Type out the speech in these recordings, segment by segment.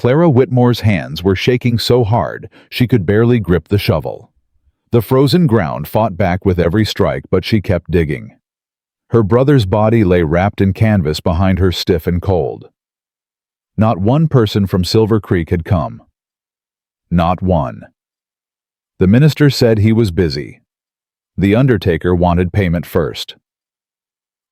Clara Whitmore's hands were shaking so hard she could barely grip the shovel. The frozen ground fought back with every strike, but she kept digging. Her brother's body lay wrapped in canvas behind her, stiff and cold. Not one person from Silver Creek had come. Not one. The minister said he was busy. The undertaker wanted payment first.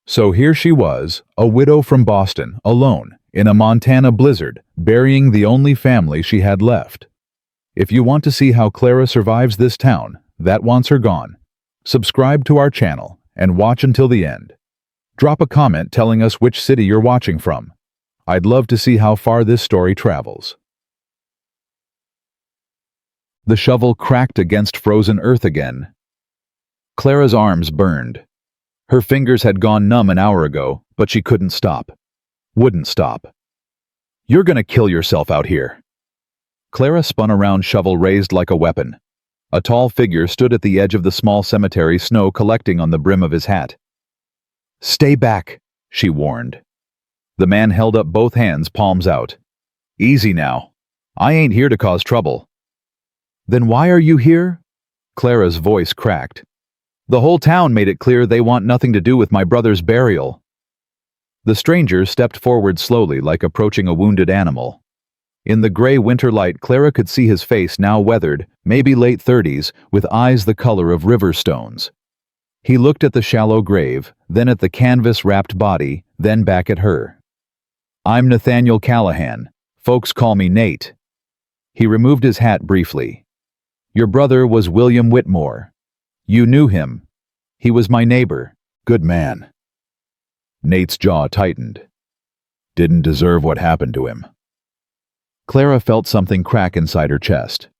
So here she was, a widow from Boston, alone, in a Montana blizzard, burying the only family she had left. If you want to see how Clara survives this town that wants her gone, subscribe to our channel and watch until the end. Drop a comment telling us which city you're watching from. I'd love to see how far this story travels. The shovel cracked against frozen earth again. Clara's arms burned. Her fingers had gone numb an hour ago, but she couldn't stop. Wouldn't stop. "You're gonna kill yourself out here." Clara spun around, shovel raised like a weapon. A tall figure stood at the edge of the small cemetery, snow collecting on the brim of his hat. "Stay back," she warned. The man held up both hands, palms out. "Easy now. I ain't here to cause trouble." "Then why are you here?" Clara's voice cracked. "The whole town made it clear they want nothing to do with my brother's burial." The stranger stepped forward slowly, like approaching a wounded animal. In the gray winter light, Clara could see his face, now weathered, maybe late 30s, with eyes the color of river stones. He looked at the shallow grave, then at the canvas-wrapped body, then back at her. "I'm Nathaniel Callahan. Folks call me Nate." He removed his hat briefly. "Your brother was William Whitmore. You knew him. He was my neighbor. Good man." Nate's jaw tightened. "Didn't deserve what happened to him." Clara felt something crack inside her chest.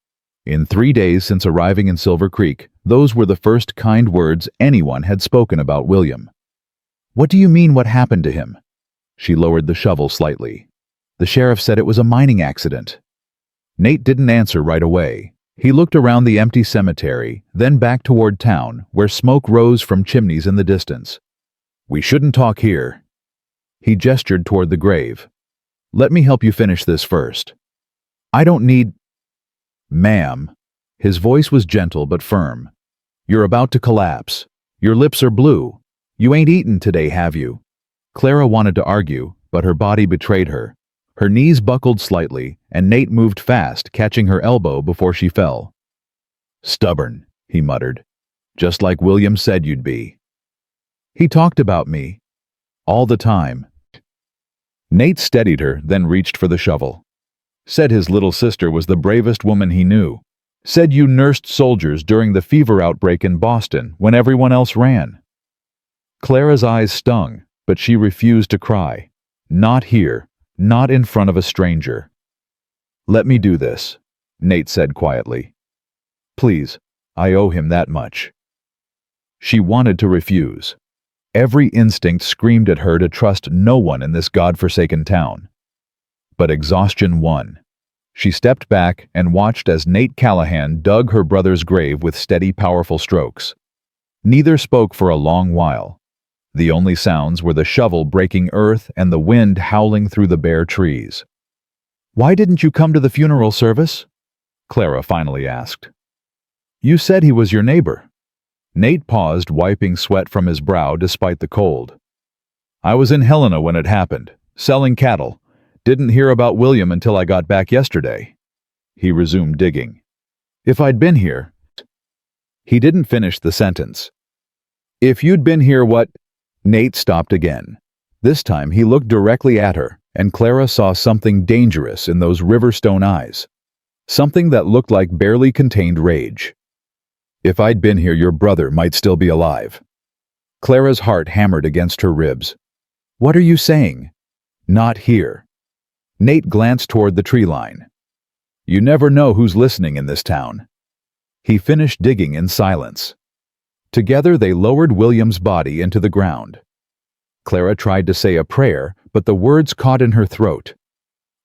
In 3 days since arriving in Silver Creek, those were the first kind words anyone had spoken about William. "What do you mean, what happened to him?" She lowered the shovel slightly. "The sheriff said it was a mining accident." Nate didn't answer right away. He looked around the empty cemetery, then back toward town, where smoke rose from chimneys in the distance. "We shouldn't talk here." He gestured toward the grave. "Let me help you finish this first." "I don't need—" "Ma'am." His voice was gentle but firm. "You're about to collapse. Your lips are blue. You ain't eaten today, have you?" Clara wanted to argue, but her body betrayed her. Her knees buckled slightly, and Nate moved fast, catching her elbow before she fell. "Stubborn," he muttered. "Just like William said you'd be." "He talked about me. All the time." Nate steadied her, then reached for the shovel. "Said his little sister was the bravest woman he knew. Said you nursed soldiers during the fever outbreak in Boston when everyone else ran." Clara's eyes stung, but she refused to cry. Not here, not in front of a stranger. "Let me do this," Nate said quietly. "Please, I owe him that much." She wanted to refuse. Every instinct screamed at her to trust no one in this godforsaken town. But exhaustion won. She stepped back and watched as Nate Callahan dug her brother's grave with steady, powerful strokes. Neither spoke for a long while. The only sounds were the shovel breaking earth and the wind howling through the bare trees. "Why didn't you come to the funeral service?" Clara finally asked. "You said he was your neighbor." Nate paused, wiping sweat from his brow despite the cold. "I was in Helena when it happened, selling cattle. Didn't hear about William until I got back yesterday." He resumed digging. "If I'd been here—" He didn't finish the sentence. "If you'd been here, what—" Nate stopped again. This time he looked directly at her, and Clara saw something dangerous in those riverstone eyes. Something that looked like barely contained rage. "If I'd been here, your brother might still be alive." Clara's heart hammered against her ribs. "What are you saying?" "Not here." Nate glanced toward the tree line. "You never know who's listening in this town." He finished digging in silence. Together they lowered William's body into the ground. Clara tried to say a prayer, but the words caught in her throat.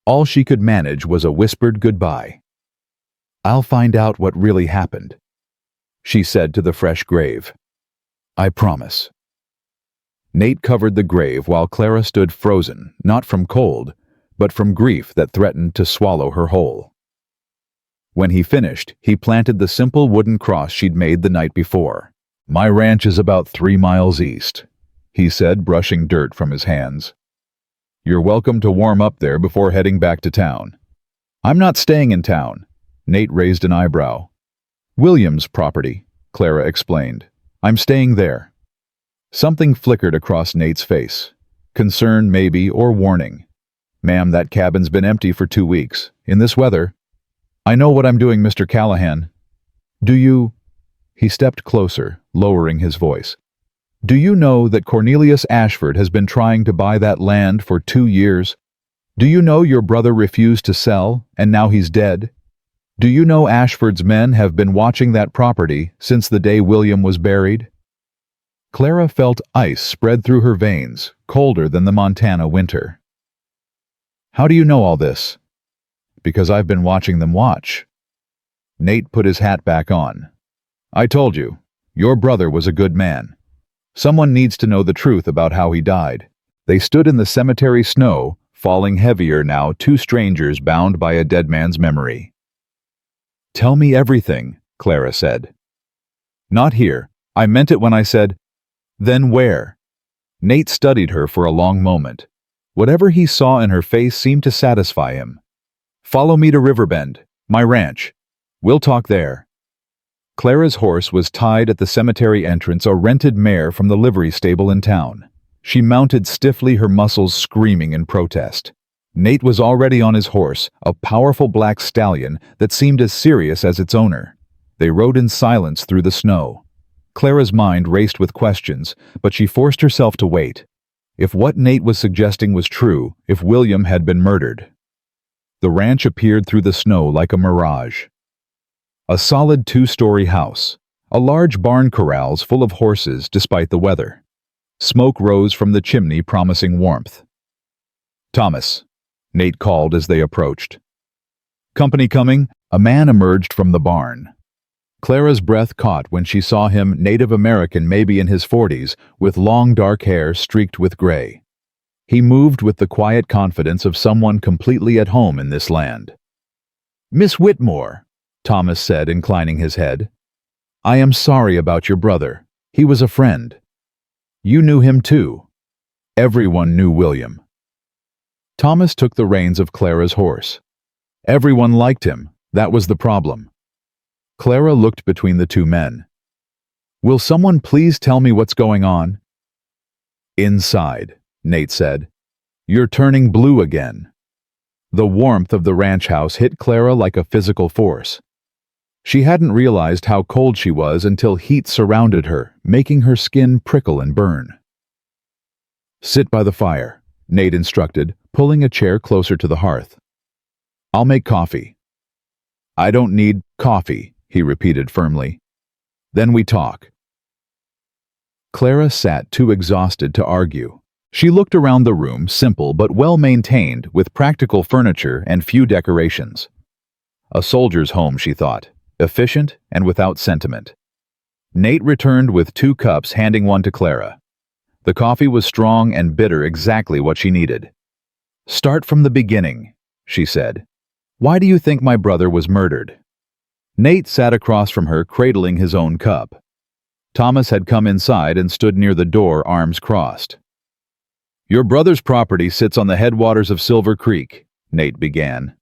All she could manage was a whispered goodbye. "I'll find out what really happened," she said to the fresh grave. "I promise." Nate covered the grave while Clara stood frozen, not from cold, but from grief that threatened to swallow her whole. When he finished, he planted the simple wooden cross she'd made the night before. "My ranch is about 3 miles east," he said, brushing dirt from his hands. "You're welcome to warm up there before heading back to town." "I'm not staying in town." Nate raised an eyebrow. "William's property," Clara explained. "I'm staying there." Something flickered across Nate's face. Concern, maybe, or warning. "Ma'am, that cabin's been empty for 2 weeks. In this weather." "I know what I'm doing, Mr. Callahan." "Do you—" He stepped closer, lowering his voice. "Do you know that Cornelius Ashford has been trying to buy that land for 2 years? Do you know your brother refused to sell, and now he's dead? Do you know Ashford's men have been watching that property since the day William was buried?" Clara felt ice spread through her veins, colder than the Montana winter. "How do you know all this?" "Because I've been watching them watch." Nate put his hat back on. "I told you, your brother was a good man. Someone needs to know the truth about how he died." They stood in the cemetery snow, falling heavier now, two strangers bound by a dead man's memory. "Tell me everything," Clara said. "Not here. I meant it when I said—" "Then where?" Nate studied her for a long moment. Whatever he saw in her face seemed to satisfy him. "Follow me to Riverbend, my ranch. We'll talk there." Clara's horse was tied at the cemetery entrance, a rented mare from the livery stable in town. She mounted stiffly, her muscles screaming in protest. Nate was already on his horse, a powerful black stallion that seemed as serious as its owner. They rode in silence through the snow. Clara's mind raced with questions, but she forced herself to wait. If what Nate was suggesting was true, if William had been murdered. The ranch appeared through the snow like a mirage. A solid 2-story house. A large barn corrals full of horses despite the weather. Smoke rose from the chimney, promising warmth. "Thomas," Nate called as they approached. "Company coming?" A man emerged from the barn. Clara's breath caught when she saw him, Native American, maybe in his 40s, with long dark hair streaked with gray. He moved with the quiet confidence of someone completely at home in this land. "Miss Whitmore," Thomas said, inclining his head. "I am sorry about your brother. He was a friend. You knew him too." Everyone knew William. Thomas took the reins of Clara's horse. Everyone liked him. That was the problem. Clara looked between the two men. "Will someone please tell me what's going on?" "Inside," Nate said. "You're turning blue again." The warmth of the ranch house hit Clara like a physical force. She hadn't realized how cold she was until heat surrounded her, making her skin prickle and burn. "Sit by the fire," Nate instructed, pulling a chair closer to the hearth. "I'll make coffee." "I don't need coffee," he repeated firmly. "Then we talk." Clara sat too exhausted to argue. She looked around the room, simple but well-maintained, with practical furniture and few decorations. A soldier's home, she thought, efficient and without sentiment. Nate returned with 2 cups, handing one to Clara. The coffee was strong and bitter, exactly what she needed. "Start from the beginning," she said. "Why do you think my brother was murdered?" Nate sat across from her, cradling his own cup. Thomas had come inside and stood near the door, arms crossed. "Your brother's property sits on the headwaters of Silver Creek," Nate began.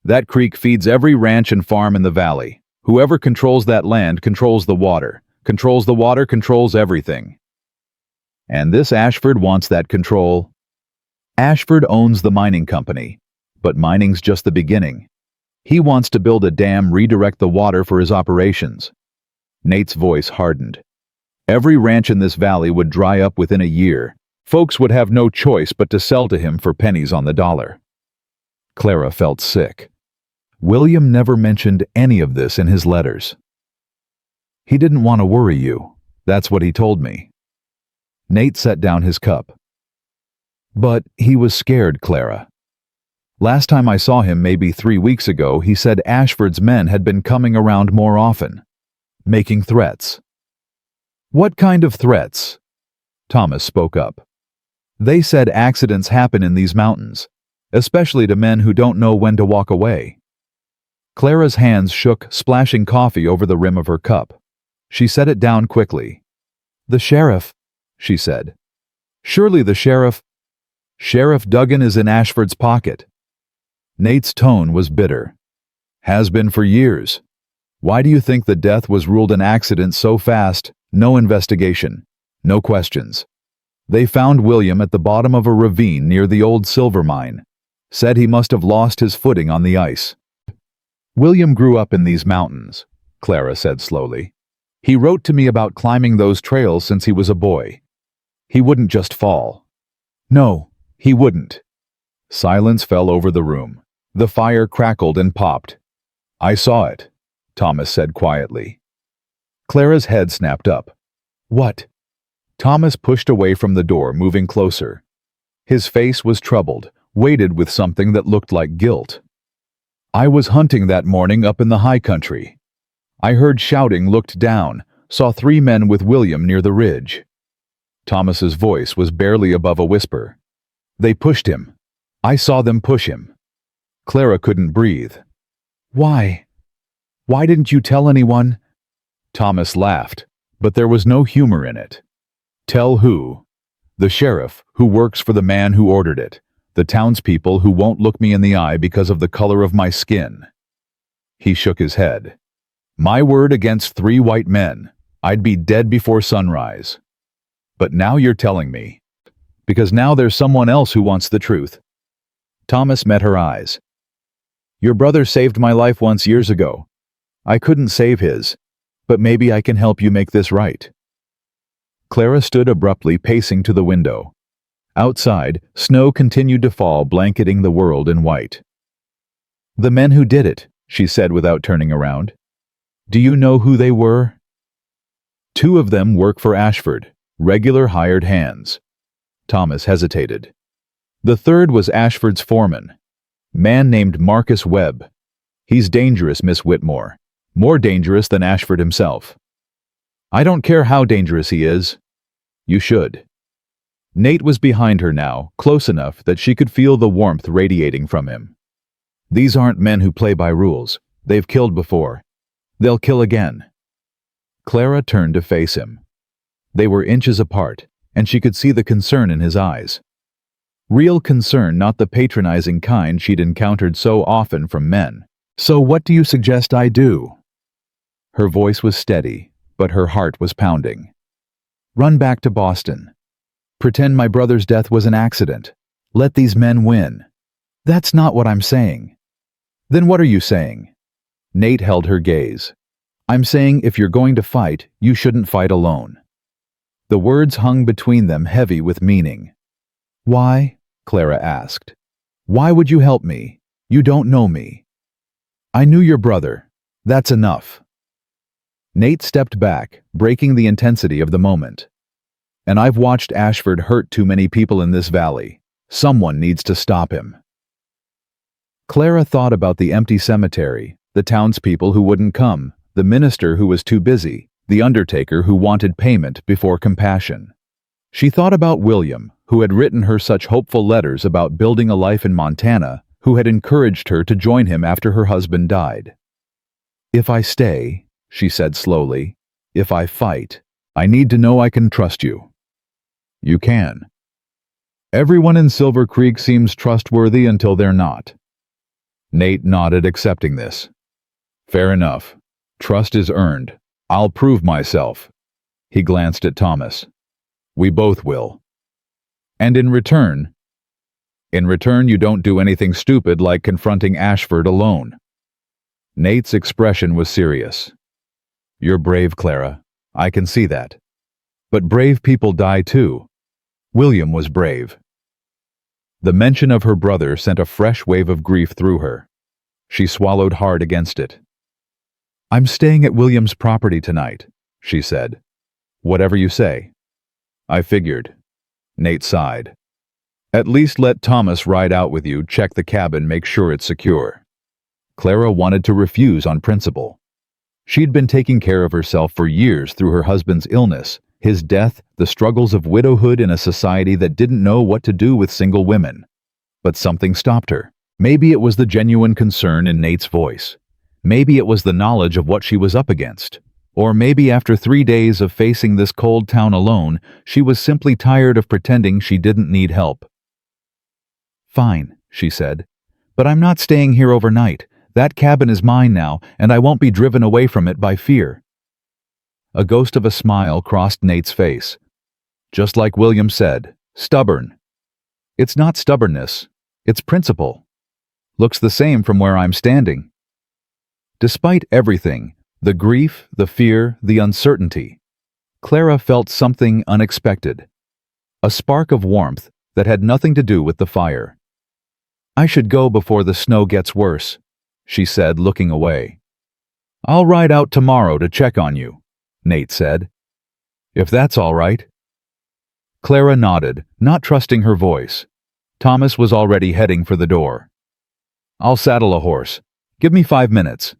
"That creek feeds every ranch and farm in the valley. Whoever controls that land controls the water. Controls the water, controls everything. And this Ashford wants that control. Ashford owns the mining company, but mining's just the beginning. He wants to build a dam, redirect the water for his operations." Nate's voice hardened. "Every ranch in this valley would dry up within a year. Folks would have no choice but to sell to him for pennies on the dollar." Clara felt sick. William never mentioned any of this in his letters. "He didn't want to worry you. That's what he told me." Nate set down his cup. "But he was scared, Clara. Last time I saw him, maybe 3 weeks ago, he said Ashford's men had been coming around more often, making threats." "What kind of threats?" Thomas spoke up. "They said accidents happen in these mountains. especially to men who don't know when to walk away. Clara's hands shook, splashing coffee over the rim of her cup. She set it down quickly. "The sheriff," she said. "Surely the sheriff—" "Sheriff Duggan is in Ashford's pocket." Nate's tone was bitter. "Has been for years. Why do you think the death was ruled an accident so fast? No investigation. No questions. They found William at the bottom of a ravine near the old silver mine. Said he must have lost his footing on the ice." "William grew up in these mountains," Clara said slowly. "He wrote to me about climbing those trails since he was a boy. He wouldn't just fall. No, he wouldn't." Silence fell over the room. The fire crackled and popped. "I saw it," Thomas said quietly. Clara's head snapped up. "What?" Thomas pushed away from the door, moving closer. His face was troubled, weighted with something that looked like guilt. "I was hunting that morning up in the high country. I heard shouting, looked down, saw 3 men with William near the ridge." Thomas's voice was barely above a whisper. "They pushed him. I saw them push him." Clara couldn't breathe. "Why? Why didn't you tell anyone?" Thomas laughed, but there was no humor in it. "Tell who? The sheriff, who works for the man who ordered it. The townspeople who won't look me in the eye because of the color of my skin." He shook his head. "My word against 3 white men. I'd be dead before sunrise. But now you're telling me. Because now there's someone else who wants the truth." Thomas met her eyes. "Your brother saved my life once years ago. I couldn't save his, but maybe I can help you make this right." Clara stood abruptly, pacing to the window. Outside, snow continued to fall, blanketing the world in white. "The men who did it," she said without turning around. "Do you know who they were?" "2 of them work for Ashford, regular hired hands." Thomas hesitated. "The 3rd was Ashford's foreman, man named Marcus Webb. He's dangerous, Miss Whitmore. More dangerous than Ashford himself." "I don't care how dangerous he is." "You should." Nate was behind her now, close enough that she could feel the warmth radiating from him. "These aren't men who play by rules. They've killed before. They'll kill again." Clara turned to face him. They were inches apart, and she could see the concern in his eyes. Real concern, not the patronizing kind she'd encountered so often from men. "So what do you suggest I do?" Her voice was steady, but her heart was pounding. "Run back to Boston. Pretend my brother's death was an accident. Let these men win." "That's not what I'm saying." "Then what are you saying?" Nate held her gaze. "I'm saying if you're going to fight, you shouldn't fight alone." The words hung between them, heavy with meaning. "Why?" Clara asked. "Why would you help me? You don't know me." "I knew your brother. That's enough." Nate stepped back, breaking the intensity of the moment. "And I've watched Ashford hurt too many people in this valley. Someone needs to stop him." Clara thought about the empty cemetery, the townspeople who wouldn't come, the minister who was too busy, the undertaker who wanted payment before compassion. She thought about William, who had written her such hopeful letters about building a life in Montana, who had encouraged her to join him after her husband died. "If I stay," she said slowly, "if I fight, I need to know I can trust you." "You can." "Everyone in Silver Creek seems trustworthy until they're not." Nate nodded, accepting this. "Fair enough. Trust is earned. I'll prove myself." He glanced at Thomas. "We both will." "And in return?" "In return, you don't do anything stupid like confronting Ashford alone." Nate's expression was serious. "You're brave, Clara. I can see that. But brave people die too. William was brave." The mention of her brother sent a fresh wave of grief through her. She swallowed hard against it. "I'm staying at William's property tonight," she said. "Whatever you say." "I figured." Nate sighed. "At least let Thomas ride out with you, check the cabin, make sure it's secure." Clara wanted to refuse on principle. She'd been taking care of herself for years through her husband's illness, his death, the struggles of widowhood in a society that didn't know what to do with single women. But something stopped her. Maybe it was the genuine concern in Nate's voice. Maybe it was the knowledge of what she was up against. Or maybe after 3 days of facing this cold town alone, she was simply tired of pretending she didn't need help. "Fine," she said. "But I'm not staying here overnight. That cabin is mine now, and I won't be driven away from it by fear." A ghost of a smile crossed Nate's face. Just like William said, stubborn. It's not stubbornness, it's principle. Looks the same from where I'm standing. Despite everything, the grief, the fear, the uncertainty, Clara felt something unexpected. A spark of warmth that had nothing to do with the fire. "I should go before the snow gets worse," she said, looking away. "I'll ride out tomorrow to check on you," Nate said. "If that's all right." Clara nodded, not trusting her voice. Thomas was already heading for the door. "I'll saddle a horse. Give me 5 minutes."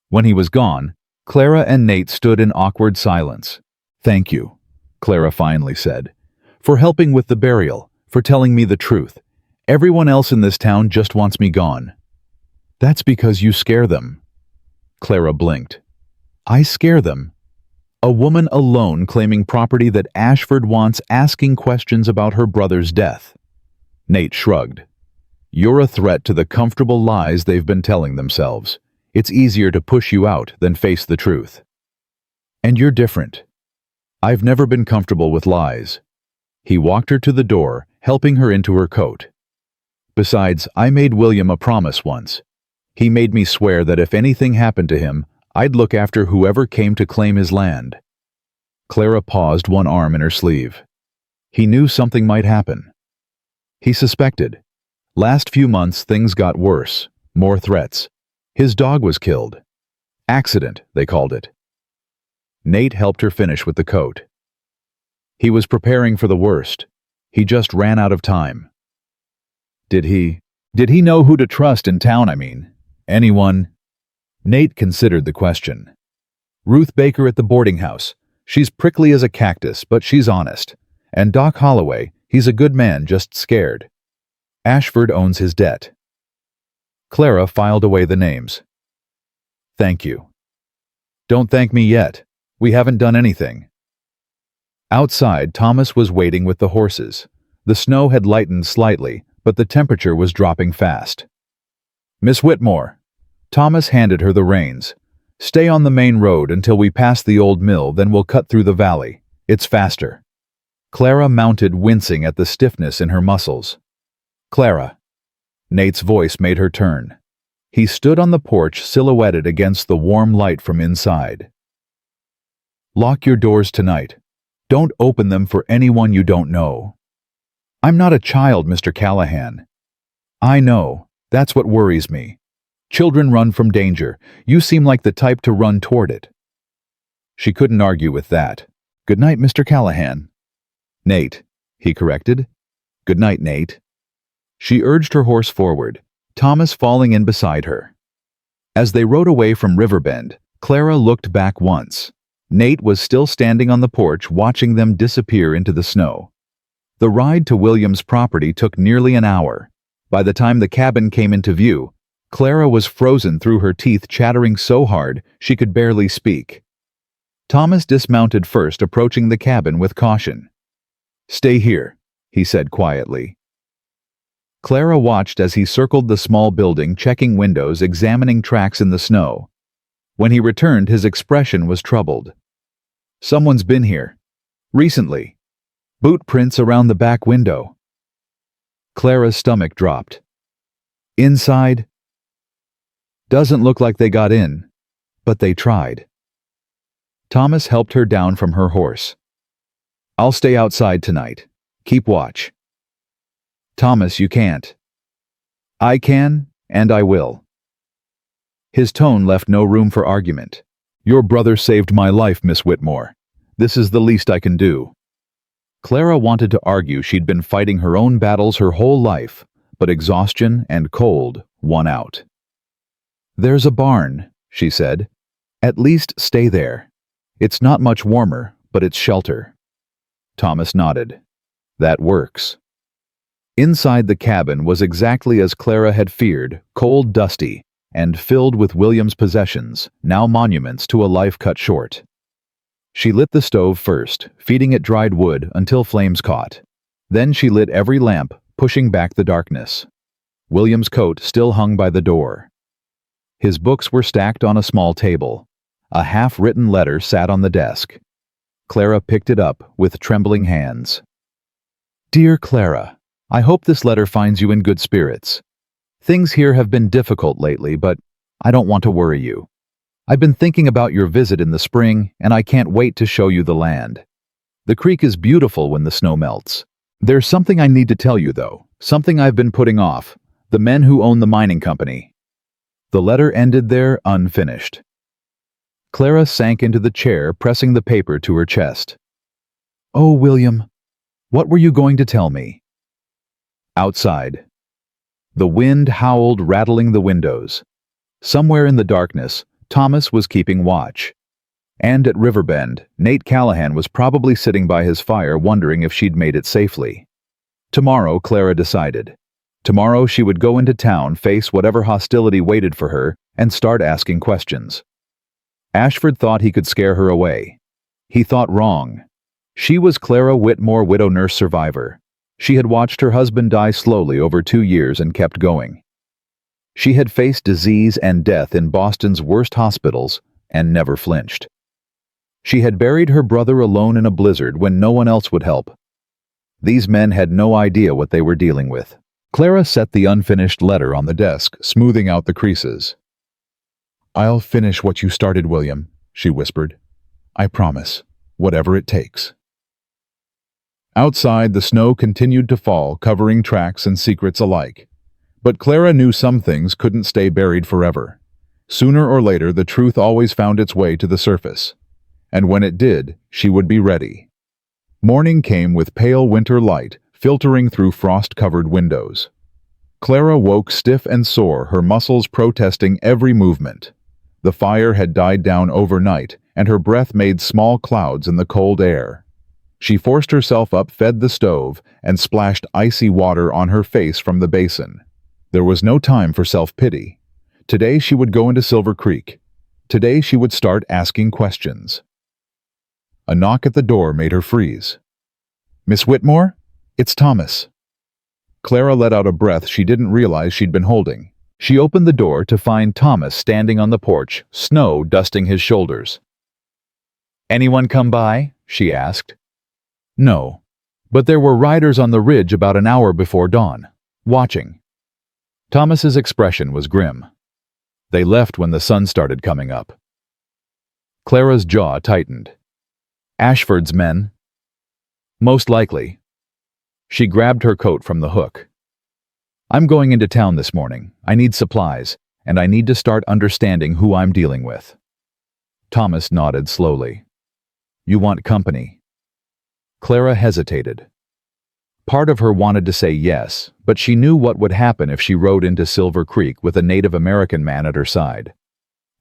When he was gone, Clara and Nate stood in awkward silence. "Thank you," Clara finally said, "for helping with the burial, for telling me the truth. Everyone else in this town just wants me gone." "That's because you scare them." Clara blinked. "I scare them? A woman alone claiming property that Ashford wants, asking questions about her brother's death." Nate shrugged. "You're a threat to the comfortable lies they've been telling themselves. It's easier to push you out than face the truth. And you're different. I've never been comfortable with lies." He walked her to the door, helping her into her coat. "Besides, I made William a promise once. He made me swear that if anything happened to him, I'd look after whoever came to claim his land." Clara paused, one arm in her sleeve. He knew something might happen. He suspected. Last few months things got worse, more threats. His dog was killed. Accident, they called it. Nate helped her finish with the coat. He was preparing for the worst. He just ran out of time. Did he know who to trust in town, I mean? Anyone? Nate considered the question. "Ruth Baker at the boarding house. She's prickly as a cactus, but she's honest. And Doc Holloway, he's a good man, just scared. Ashford owns his debt." Clara filed away the names. "Thank you." "Don't thank me yet. We haven't done anything." Outside, Thomas was waiting with the horses. The snow had lightened slightly, but the temperature was dropping fast. "Miss Whitmore." Thomas handed her the reins. "Stay on the main road until we pass the old mill, then we'll cut through the valley. It's faster." Clara mounted, wincing at the stiffness in her muscles. "Clara." Nate's voice made her turn. He stood on the porch, silhouetted against the warm light from inside. "Lock your doors tonight. Don't open them for anyone you don't know." "I'm not a child, Mr. Callahan." "I know. That's what worries me. Children run from danger. You seem like the type to run toward it." She couldn't argue with that. "Good night, Mr. Callahan." "Nate," he corrected. "Good night, Nate." She urged her horse forward, Thomas falling in beside her. As they rode away from Riverbend, Clara looked back once. Nate was still standing on the porch, watching them disappear into the snow. The ride to William's property took nearly an hour. By the time the cabin came into view, Clara was frozen through her teeth, chattering so hard she could barely speak. Thomas dismounted first, approaching the cabin with caution. "Stay here," he said quietly. Clara watched as he circled the small building, checking windows, examining tracks in the snow. When he returned, his expression was troubled. "Someone's been here. Recently. Boot prints around the back window." Clara's stomach dropped. "Inside?" "Doesn't look like they got in, but they tried." Thomas helped her down from her horse. "I'll stay outside tonight. Keep watch." "Thomas, you can't." "I can, and I will." His tone left no room for argument. "Your brother saved my life, Miss Whitmore. This is the least I can do." Clara wanted to argue she'd been fighting her own battles her whole life, but exhaustion and cold won out. "There's a barn," she said. "At least stay there. It's not much warmer, but it's shelter." Thomas nodded. "That works." Inside the cabin was exactly as Clara had feared, cold, dusty, and filled with William's possessions, now monuments to a life cut short. She lit the stove first, feeding it dried wood until flames caught. Then she lit every lamp, pushing back the darkness. William's coat still hung by the door. His books were stacked on a small table. A half-written letter sat on the desk. Clara picked it up with trembling hands. Dear Clara, I hope this letter finds you in good spirits. Things here have been difficult lately, but I don't want to worry you. I've been thinking about your visit in the spring, and I can't wait to show you the land. The creek is beautiful when the snow melts. There's something I need to tell you, though, something I've been putting off, the men who own the mining company. The letter ended there, unfinished. Clara sank into the chair, pressing the paper to her chest. Oh, William, what were you going to tell me? Outside. The wind howled, rattling the windows. Somewhere in the darkness, Thomas was keeping watch. And at Riverbend, Nate Callahan was probably sitting by his fire wondering if she'd made it safely. Tomorrow, Clara decided. Tomorrow she would go into town, face whatever hostility waited for her, and start asking questions. Ashford thought he could scare her away. He thought wrong. She was Clara Whitmore, widow nurse survivor. She had watched her husband die slowly over 2 years and kept going. She had faced disease and death in Boston's worst hospitals and never flinched. She had buried her brother alone in a blizzard when no one else would help. These men had no idea what they were dealing with. Clara set the unfinished letter on the desk, smoothing out the creases. I'll finish what you started, William, she whispered. I promise, whatever it takes. Outside, the snow continued to fall, covering tracks and secrets alike. But Clara knew some things couldn't stay buried forever. Sooner or later, the truth always found its way to the surface. And when it did, she would be ready. Morning came with pale winter light, filtering through frost-covered windows. Clara woke stiff and sore, her muscles protesting every movement. The fire had died down overnight, and her breath made small clouds in the cold air. She forced herself up, fed the stove, and splashed icy water on her face from the basin. There was no time for self-pity. Today she would go into Silver Creek. Today she would start asking questions. A knock at the door made her freeze. Miss Whitmore? It's Thomas. Clara let out a breath she didn't realize she'd been holding. She opened the door to find Thomas standing on the porch, snow dusting his shoulders. Anyone come by? She asked. No, but there were riders on the ridge about an hour before dawn, watching. Thomas's expression was grim. They left when the sun started coming up. Clara's jaw tightened. Ashford's men? Most likely. She grabbed her coat from the hook. I'm going into town this morning. I need supplies, and I need to start understanding who I'm dealing with. Thomas nodded slowly. You want company? Clara hesitated. Part of her wanted to say yes, but she knew what would happen if she rode into Silver Creek with a Native American man at her side.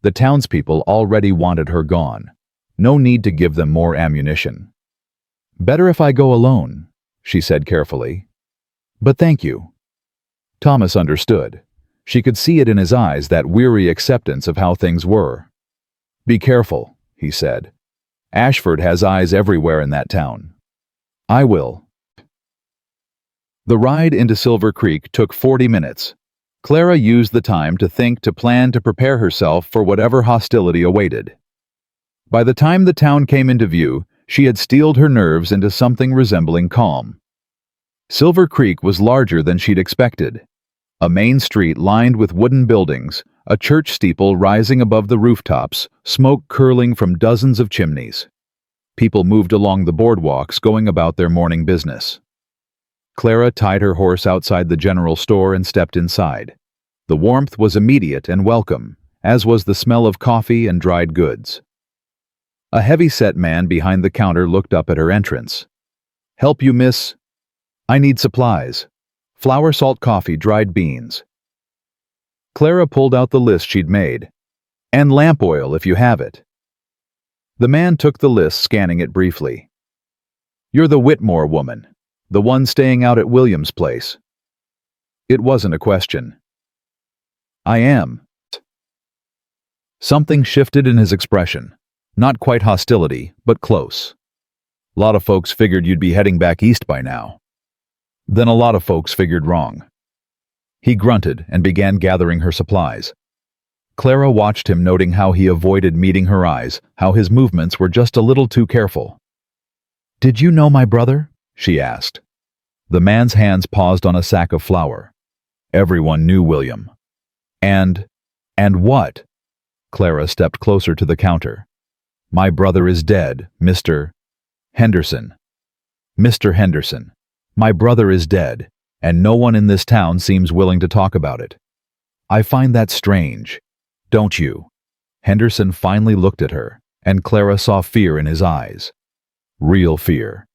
The townspeople already wanted her gone. No need to give them more ammunition. Better if I go alone, she said carefully. But thank you. Thomas understood. She could see it in his eyes, that weary acceptance of how things were. Be careful, he said. Ashford has eyes everywhere in that town. I will. The ride into Silver Creek took 40 minutes. Clara used the time to think, to plan, to prepare herself for whatever hostility awaited. By the time the town came into view, she had steeled her nerves into something resembling calm. Silver Creek was larger than she'd expected. A main street lined with wooden buildings, a church steeple rising above the rooftops, smoke curling from dozens of chimneys. People moved along the boardwalks, going about their morning business. Clara tied her horse outside the general store and stepped inside. The warmth was immediate and welcome, as was the smell of coffee and dried goods. A heavy-set man behind the counter looked up at her entrance. Help you, miss? I need supplies. Flour, salt, coffee, dried beans. Clara pulled out the list she'd made. And lamp oil, if you have it. The man took the list, scanning it briefly. You're the Whitmore woman, the one staying out at William's place. It wasn't a question. I am. Something shifted in his expression. Not quite hostility, but close. A lot of folks figured you'd be heading back east by now. Then a lot of folks figured wrong. He grunted and began gathering her supplies. Clara watched him, noting how he avoided meeting her eyes, how his movements were just a little too careful. "Did you know my brother?" she asked. The man's hands paused on a sack of flour. Everyone knew William. And what? Clara stepped closer to the counter. "My brother is dead, Mr. Henderson. Mr. Henderson. My brother is dead, and no one in this town seems willing to talk about it. I find that strange, don't you?" Henderson finally looked at her, and Clara saw fear in his eyes. Real fear.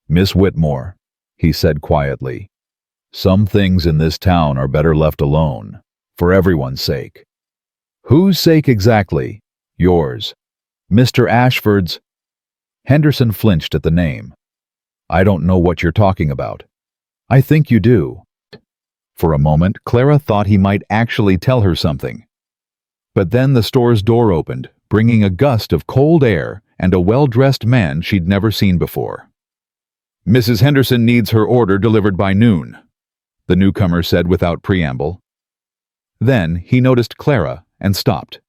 "Miss Whitmore," he said quietly, "some things in this town are better left alone, for everyone's sake." "Whose sake exactly?" "Yours. Mr. Ashford's." Henderson flinched at the name. "I don't know what you're talking about." "I think you do." For a moment, Clara thought he might actually tell her something. But then the store's door opened, bringing a gust of cold air and a well-dressed man she'd never seen before. "Mrs. Henderson needs her order delivered by noon," the newcomer said without preamble. Then he noticed Clara and stopped.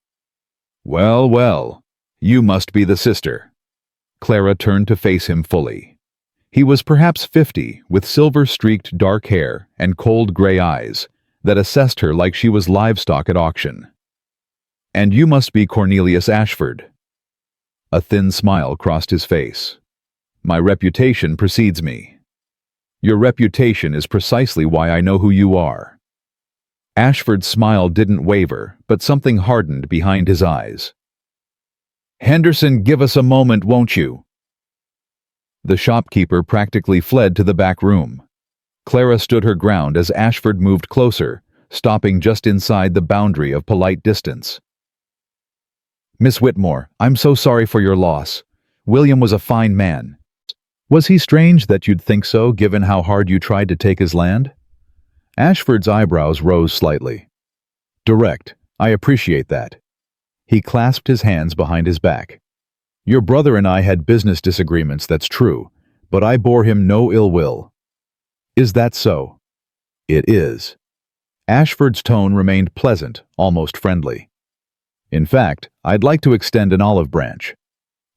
"Well, well, you must be the sister." Clara turned to face him fully. He was perhaps 50, with silver-streaked dark hair and cold gray eyes that assessed her like she was livestock at auction. "And you must be Cornelius Ashford." A thin smile crossed his face. "My reputation precedes me." "Your reputation is precisely why I know who you are." Ashford's smile didn't waver, but something hardened behind his eyes. "Henderson, give us a moment, won't you?" The shopkeeper practically fled to the back room. Clara stood her ground as Ashford moved closer, stopping just inside the boundary of polite distance. "Miss Whitmore, I'm so sorry for your loss. William was a fine man." "Was he strange that you'd think so, given how hard you tried to take his land?" Ashford's eyebrows rose slightly. "Direct. I appreciate that." He clasped his hands behind his back. "Your brother and I had business disagreements, that's true, but I bore him no ill will." "Is that so?" "It is." Ashford's tone remained pleasant, almost friendly. "In fact, I'd like to extend an olive branch.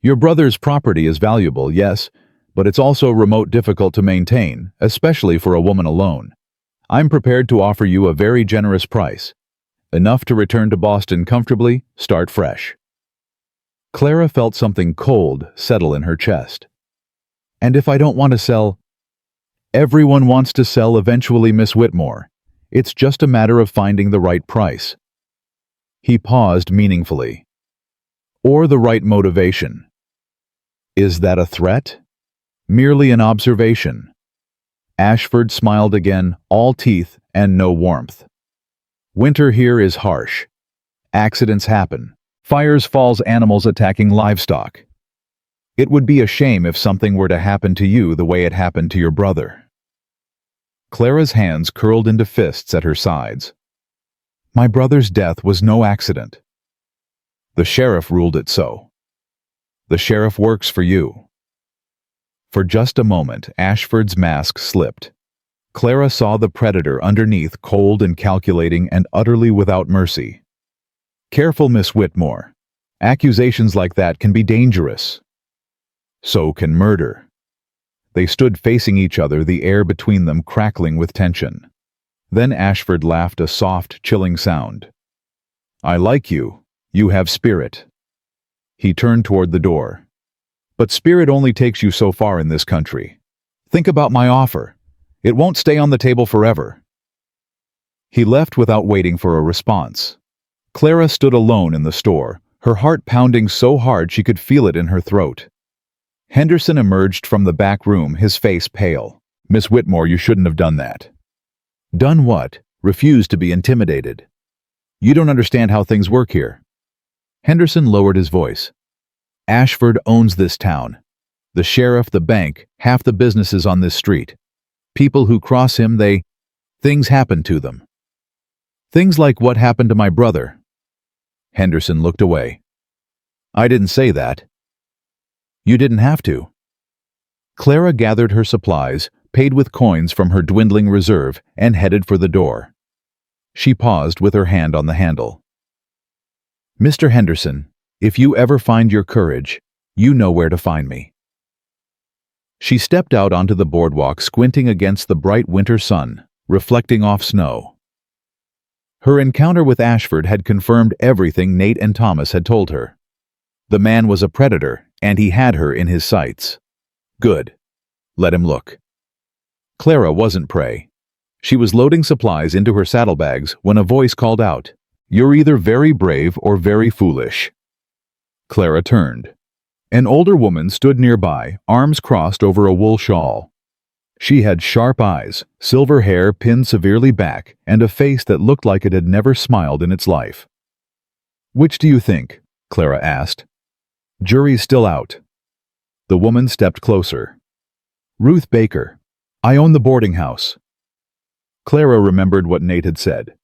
Your brother's property is valuable, yes, but it's also remote difficult to maintain, especially for a woman alone. I'm prepared to offer you a very generous price. Enough to return to Boston comfortably, start fresh." Clara felt something cold settle in her chest. "And if I don't want to sell?" "Everyone wants to sell eventually, Miss Whitmore. It's just a matter of finding the right price." He paused meaningfully. "Or the right motivation." "Is that a threat?" "Merely an observation." Ashford smiled again, all teeth and no warmth. "Winter here is harsh. Accidents happen. Fires, falls, animals attacking livestock. It would be a shame if something were to happen to you the way it happened to your brother." Clara's hands curled into fists at her sides. "My brother's death was no accident. The sheriff ruled it so. The sheriff works for you." For just a moment, Ashford's mask slipped. Clara saw the predator underneath, cold and calculating and utterly without mercy. "Careful, Miss Whitmore. Accusations like that can be dangerous. So can murder." They stood facing each other, the air between them crackling with tension. Then Ashford laughed, a soft, chilling sound. "I like you. You have spirit." He turned toward the door. "But spirit only takes you so far in this country. Think about my offer. It won't stay on the table forever." He left without waiting for a response. Clara stood alone in the store, her heart pounding so hard she could feel it in her throat. Henderson emerged from the back room, his face pale. "Miss Whitmore, you shouldn't have done that." "Done what?" "Refused to be intimidated. You don't understand how things work here." Henderson lowered his voice. "Ashford owns this town. The sheriff, the bank, half the businesses on this street. People who cross him, Things happened to them. Things like what happened to my brother. Henderson looked away. I didn't say that. You didn't have to. Clara gathered her supplies, paid with coins from her dwindling reserve, and headed for the door. She paused with her hand on the handle. Mr. Henderson, if you ever find your courage, you know where to find me. She stepped out onto the boardwalk, squinting against the bright winter sun, reflecting off snow. Her encounter with Ashford had confirmed everything Nate and Thomas had told her. The man was a predator, and he had her in his sights. Good. Let him look. Clara wasn't prey. She was loading supplies into her saddlebags when a voice called out, "You're either very brave or very foolish." Clara turned. An older woman stood nearby, arms crossed over a wool shawl. She had sharp eyes, silver hair pinned severely back, and a face that looked like it had never smiled in its life. "Which do you think?" Clara asked. "Jury's still out." The woman stepped closer. "Ruth Baker. I own the boarding house." Clara remembered what Nate had said.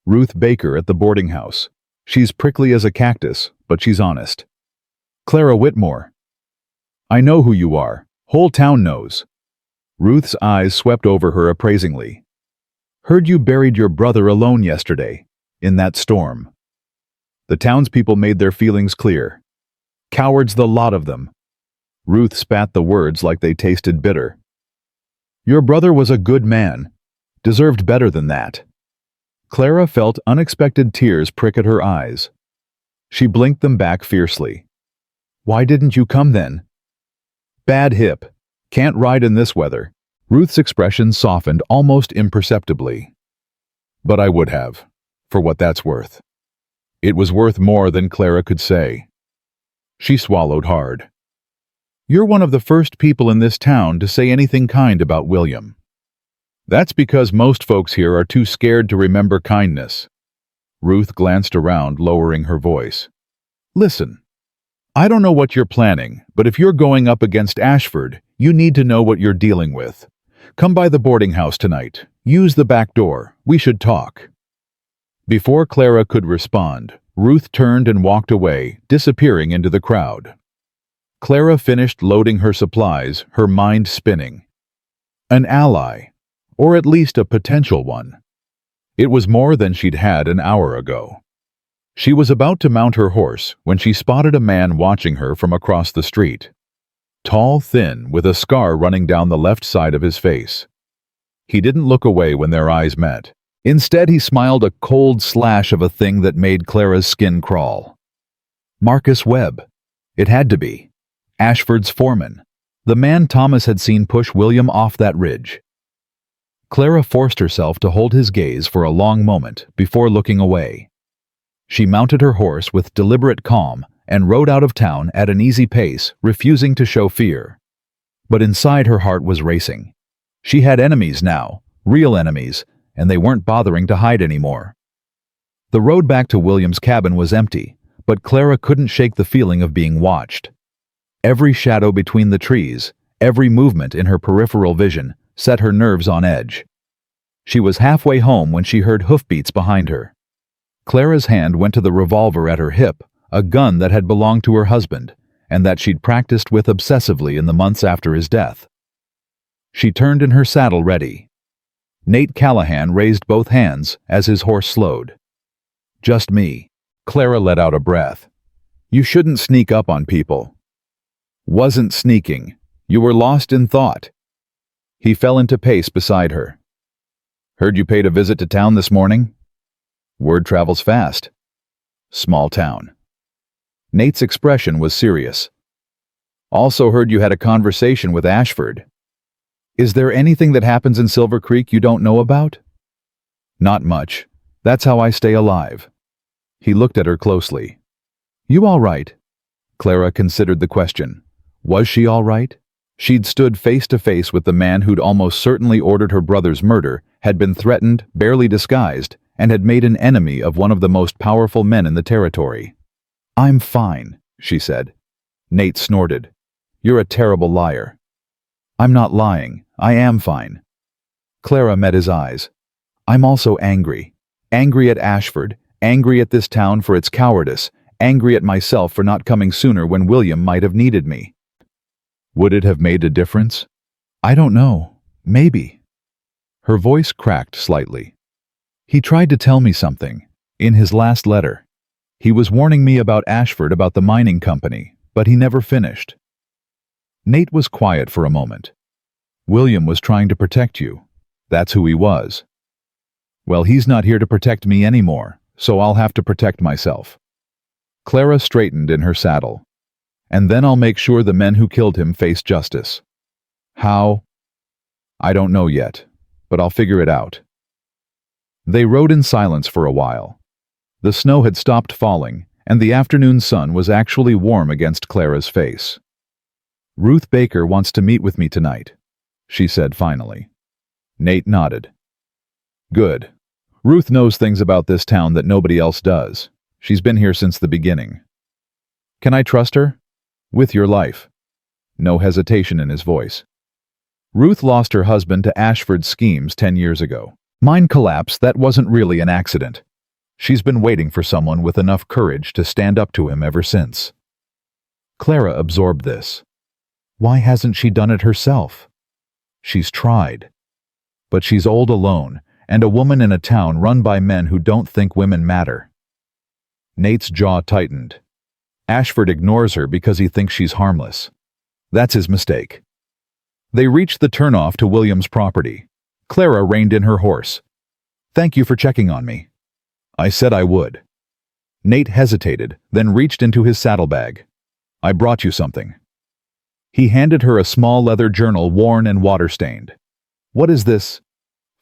Ruth Baker at the boarding house. She's prickly as a cactus, but she's honest. "Clara Whitmore." "I know who you are. Whole town knows." Ruth's eyes swept over her appraisingly. "Heard you buried your brother alone yesterday, in that storm." The townspeople made their feelings clear. "Cowards, the lot of them." Ruth spat the words like they tasted bitter. "Your brother was a good man. Deserved better than that." Clara felt unexpected tears prick at her eyes. She blinked them back fiercely. "Why didn't you come then?" "Bad hip. Can't ride in this weather." Ruth's expression softened almost imperceptibly. "But I would have, for what that's worth." It was worth more than Clara could say. She swallowed hard. "You're one of the first people in this town to say anything kind about William." "That's because most folks here are too scared to remember kindness." Ruth glanced around, lowering her voice. "Listen, I don't know what you're planning, but if you're going up against Ashford, you need to know what you're dealing with. Come by the boarding house tonight. Use the back door. We should talk." Before Clara could respond, Ruth turned and walked away, disappearing into the crowd. Clara finished loading her supplies, her mind spinning. An ally, or at least a potential one. It was more than she'd had an hour ago. She was about to mount her horse when she spotted a man watching her from across the street. Tall, thin, with a scar running down the left side of his face. He didn't look away when their eyes met. Instead, he smiled, a cold slash of a thing that made Clara's skin crawl. Marcus Webb. It had to be. Ashford's foreman. The man Thomas had seen push William off that ridge. Clara forced herself to hold his gaze for a long moment before looking away. She mounted her horse with deliberate calm and rode out of town at an easy pace, refusing to show fear. But inside her heart was racing. She had enemies now, real enemies, and they weren't bothering to hide anymore. The road back to William's cabin was empty, but Clara couldn't shake the feeling of being watched. Every shadow between the trees, every movement in her peripheral vision, set her nerves on edge. She was halfway home when she heard hoofbeats behind her. Clara's hand went to the revolver at her hip, a gun that had belonged to her husband, and that she'd practiced with obsessively in the months after his death. She turned in her saddle ready. Nate Callahan raised both hands as his horse slowed. "Just me." Clara let out a breath. "You shouldn't sneak up on people." "Wasn't sneaking. You were lost in thought." He fell into pace beside her. "Heard you paid a visit to town this morning?" "Word travels fast." "Small town." Nate's expression was serious. "Also heard you had a conversation with Ashford." "Is there anything that happens in Silver Creek you don't know about?" "Not much. That's how I stay alive." He looked at her closely. "You all right?" Clara considered the question. Was she all right? She'd stood face to face with the man who'd almost certainly ordered her brother's murder, had been threatened, barely disguised, and had made an enemy of one of the most powerful men in the territory. "I'm fine," she said. Nate snorted. "You're a terrible liar." "I'm not lying. I am fine." Clara met his eyes. I'm also angry. Angry at Ashford, angry at this town for its cowardice, angry at myself for not coming sooner when William might have needed me. Would it have made a difference? I don't know. Maybe. Her voice cracked slightly. He tried to tell me something. In his last letter. He was warning me about Ashford, about the mining company, but he never finished. Nate was quiet for a moment. William was trying to protect you. That's who he was. Well, he's not here to protect me anymore, so I'll have to protect myself. Clara straightened in her saddle. And then I'll make sure the men who killed him face justice. How? I don't know yet, but I'll figure it out. They rode in silence for a while. The snow had stopped falling, and the afternoon sun was actually warm against Clara's face. Ruth Baker wants to meet with me tonight, she said finally. Nate nodded. Good. Ruth knows things about this town that nobody else does. She's been here since the beginning. Can I trust her? With your life. No hesitation in his voice. Ruth lost her husband to Ashford's schemes 10 years ago. Mine collapsed, that wasn't really an accident. She's been waiting for someone with enough courage to stand up to him ever since. Clara absorbed this. Why hasn't she done it herself? She's tried. But she's old alone, and a woman in a town run by men who don't think women matter. Nate's jaw tightened. Ashford ignores her because he thinks she's harmless. That's his mistake. They reached the turnoff to William's property. Clara reined in her horse. Thank you for checking on me. I said I would. Nate hesitated, then reached into his saddlebag. I brought you something. He handed her a small leather journal, worn and water-stained. What is this?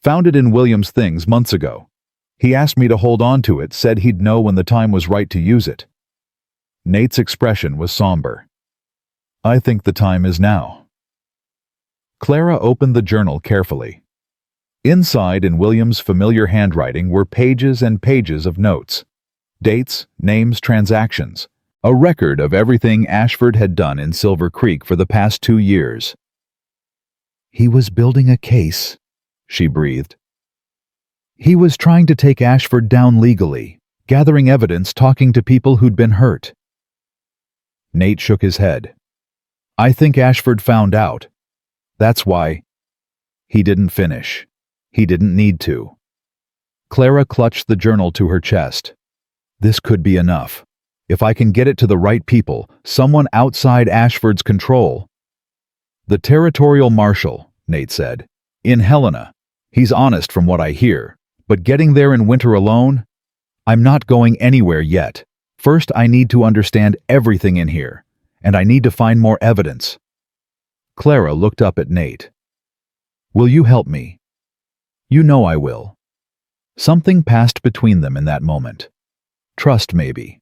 Found it in William's things months ago. He asked me to hold on to it, said he'd know when the time was right to use it. Nate's expression was somber. I think the time is now. Clara opened the journal carefully. Inside, in William's familiar handwriting, were pages and pages of notes. Dates, names, transactions. A record of everything Ashford had done in Silver Creek for the past 2 years. He was building a case, she breathed. He was trying to take Ashford down legally, gathering evidence, talking to people who'd been hurt. Nate shook his head. I think Ashford found out. That's why. He didn't finish. He didn't need to. Clara clutched the journal to her chest. This could be enough. If I can get it to the right people, someone outside Ashford's control. The territorial marshal, Nate said. In Helena. He's honest from what I hear. But getting there in winter alone? I'm not going anywhere yet. First, I need to understand everything in here. And I need to find more evidence. Clara looked up at Nate. Will you help me? You know I will. Something passed between them in that moment. Trust, maybe.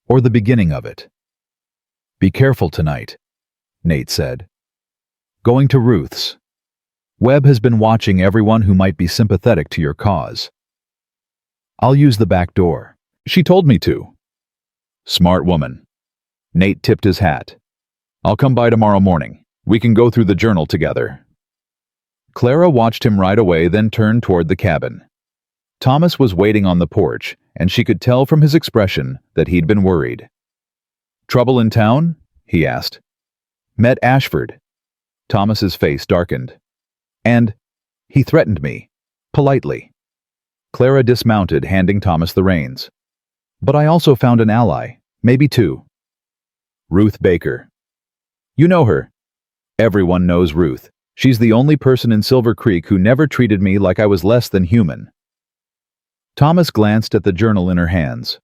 Or the beginning of it. Be careful tonight, Nate said. Going to Ruth's. Webb has been watching everyone who might be sympathetic to your cause. I'll use the back door. She told me to. Smart woman. Nate tipped his hat. I'll come by tomorrow morning. We can go through the journal together. Clara watched him right away, then turned toward the cabin. Thomas was waiting on the porch, and she could tell from his expression that he'd been worried. Trouble in town? He asked. Met Ashford. Thomas's face darkened. And he threatened me, politely. Clara dismounted, handing Thomas the reins. But I also found an ally, maybe two. Ruth Baker. You know her. Everyone knows Ruth. She's the only person in Silver Creek who never treated me like I was less than human. Thomas glanced at the journal in her hands.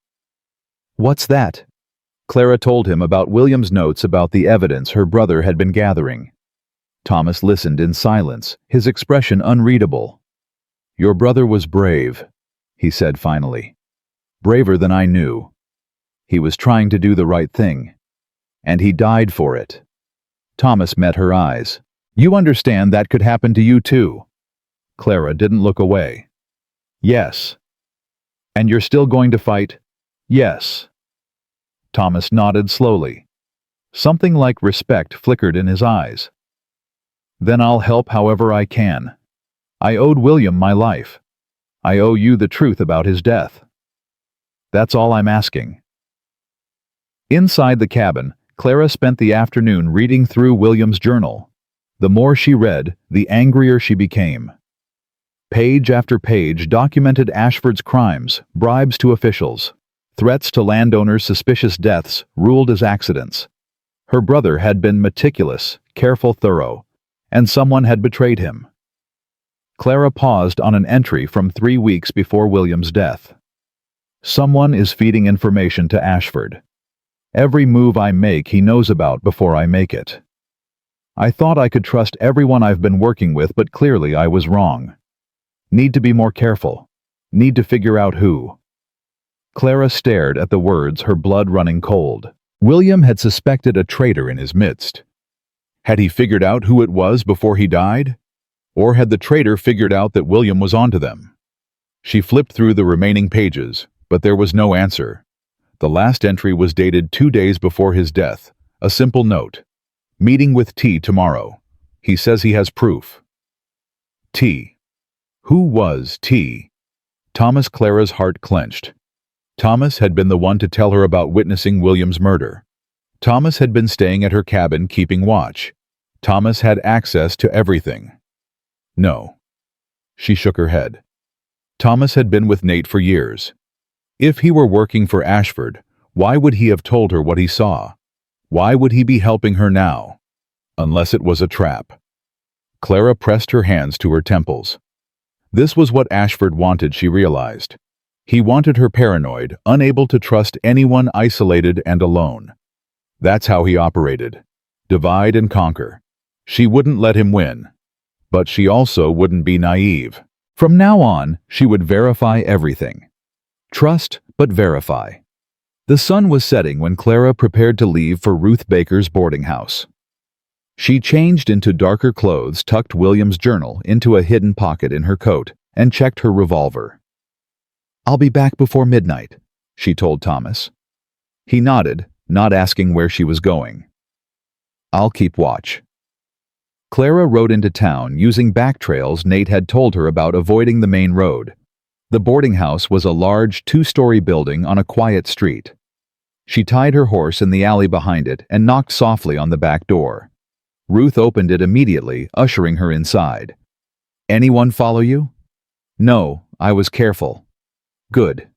What's that? Clara told him about William's notes about the evidence her brother had been gathering. Thomas listened in silence, his expression unreadable. Your brother was brave, he said finally. Braver than I knew. He was trying to do the right thing. And he died for it. Thomas met her eyes. You understand that could happen to you too. Clara didn't look away. Yes. And you're still going to fight? Yes. Thomas nodded slowly. Something like respect flickered in his eyes. Then I'll help however I can. I owed William my life. I owe you the truth about his death. That's all I'm asking." Inside the cabin, Clara spent the afternoon reading through William's journal. The more she read, the angrier she became. Page after page documented Ashford's crimes, bribes to officials, threats to landowners, suspicious deaths ruled as accidents. Her brother had been meticulous, careful, thorough, and someone had betrayed him. Clara paused on an entry from 3 weeks before William's death. "Someone is feeding information to Ashford. Every move I make he knows about before I make it. I thought I could trust everyone I've been working with, but clearly I was wrong. Need to be more careful. Need to figure out who." Clara stared at the words, her blood running cold. William had suspected a traitor in his midst. Had he figured out who it was before he died? Or had the traitor figured out that William was onto them? She flipped through the remaining pages, but there was no answer. The last entry was dated 2 days before his death. A simple note. "Meeting with T tomorrow. He says he has proof." T. Who was T? Thomas. Clara's heart clenched. Thomas had been the one to tell her about witnessing William's murder. Thomas had been staying at her cabin keeping watch. Thomas had access to everything. No. She shook her head. Thomas had been with Nate for years. If he were working for Ashford, why would he have told her what he saw? Why would he be helping her now? Unless it was a trap. Clara pressed her hands to her temples. This was what Ashford wanted, she realized. He wanted her paranoid, unable to trust anyone, isolated and alone. That's how he operated. Divide and conquer. She wouldn't let him win. But she also wouldn't be naive. From now on, she would verify everything. Trust, but verify. The sun was setting when Clara prepared to leave for Ruth Baker's boarding house. She changed into darker clothes, tucked William's journal into a hidden pocket in her coat, and checked her revolver. "I'll be back before midnight," she told Thomas. He nodded, not asking where she was going. "I'll keep watch." Clara rode into town using back trails Nate had told her about, avoiding the main road. The boarding house was a large 2-story building on a quiet street. She tied her horse in the alley behind it and knocked softly on the back door. Ruth opened it immediately, ushering her inside. "Anyone follow you?" "No, I was careful." "Good."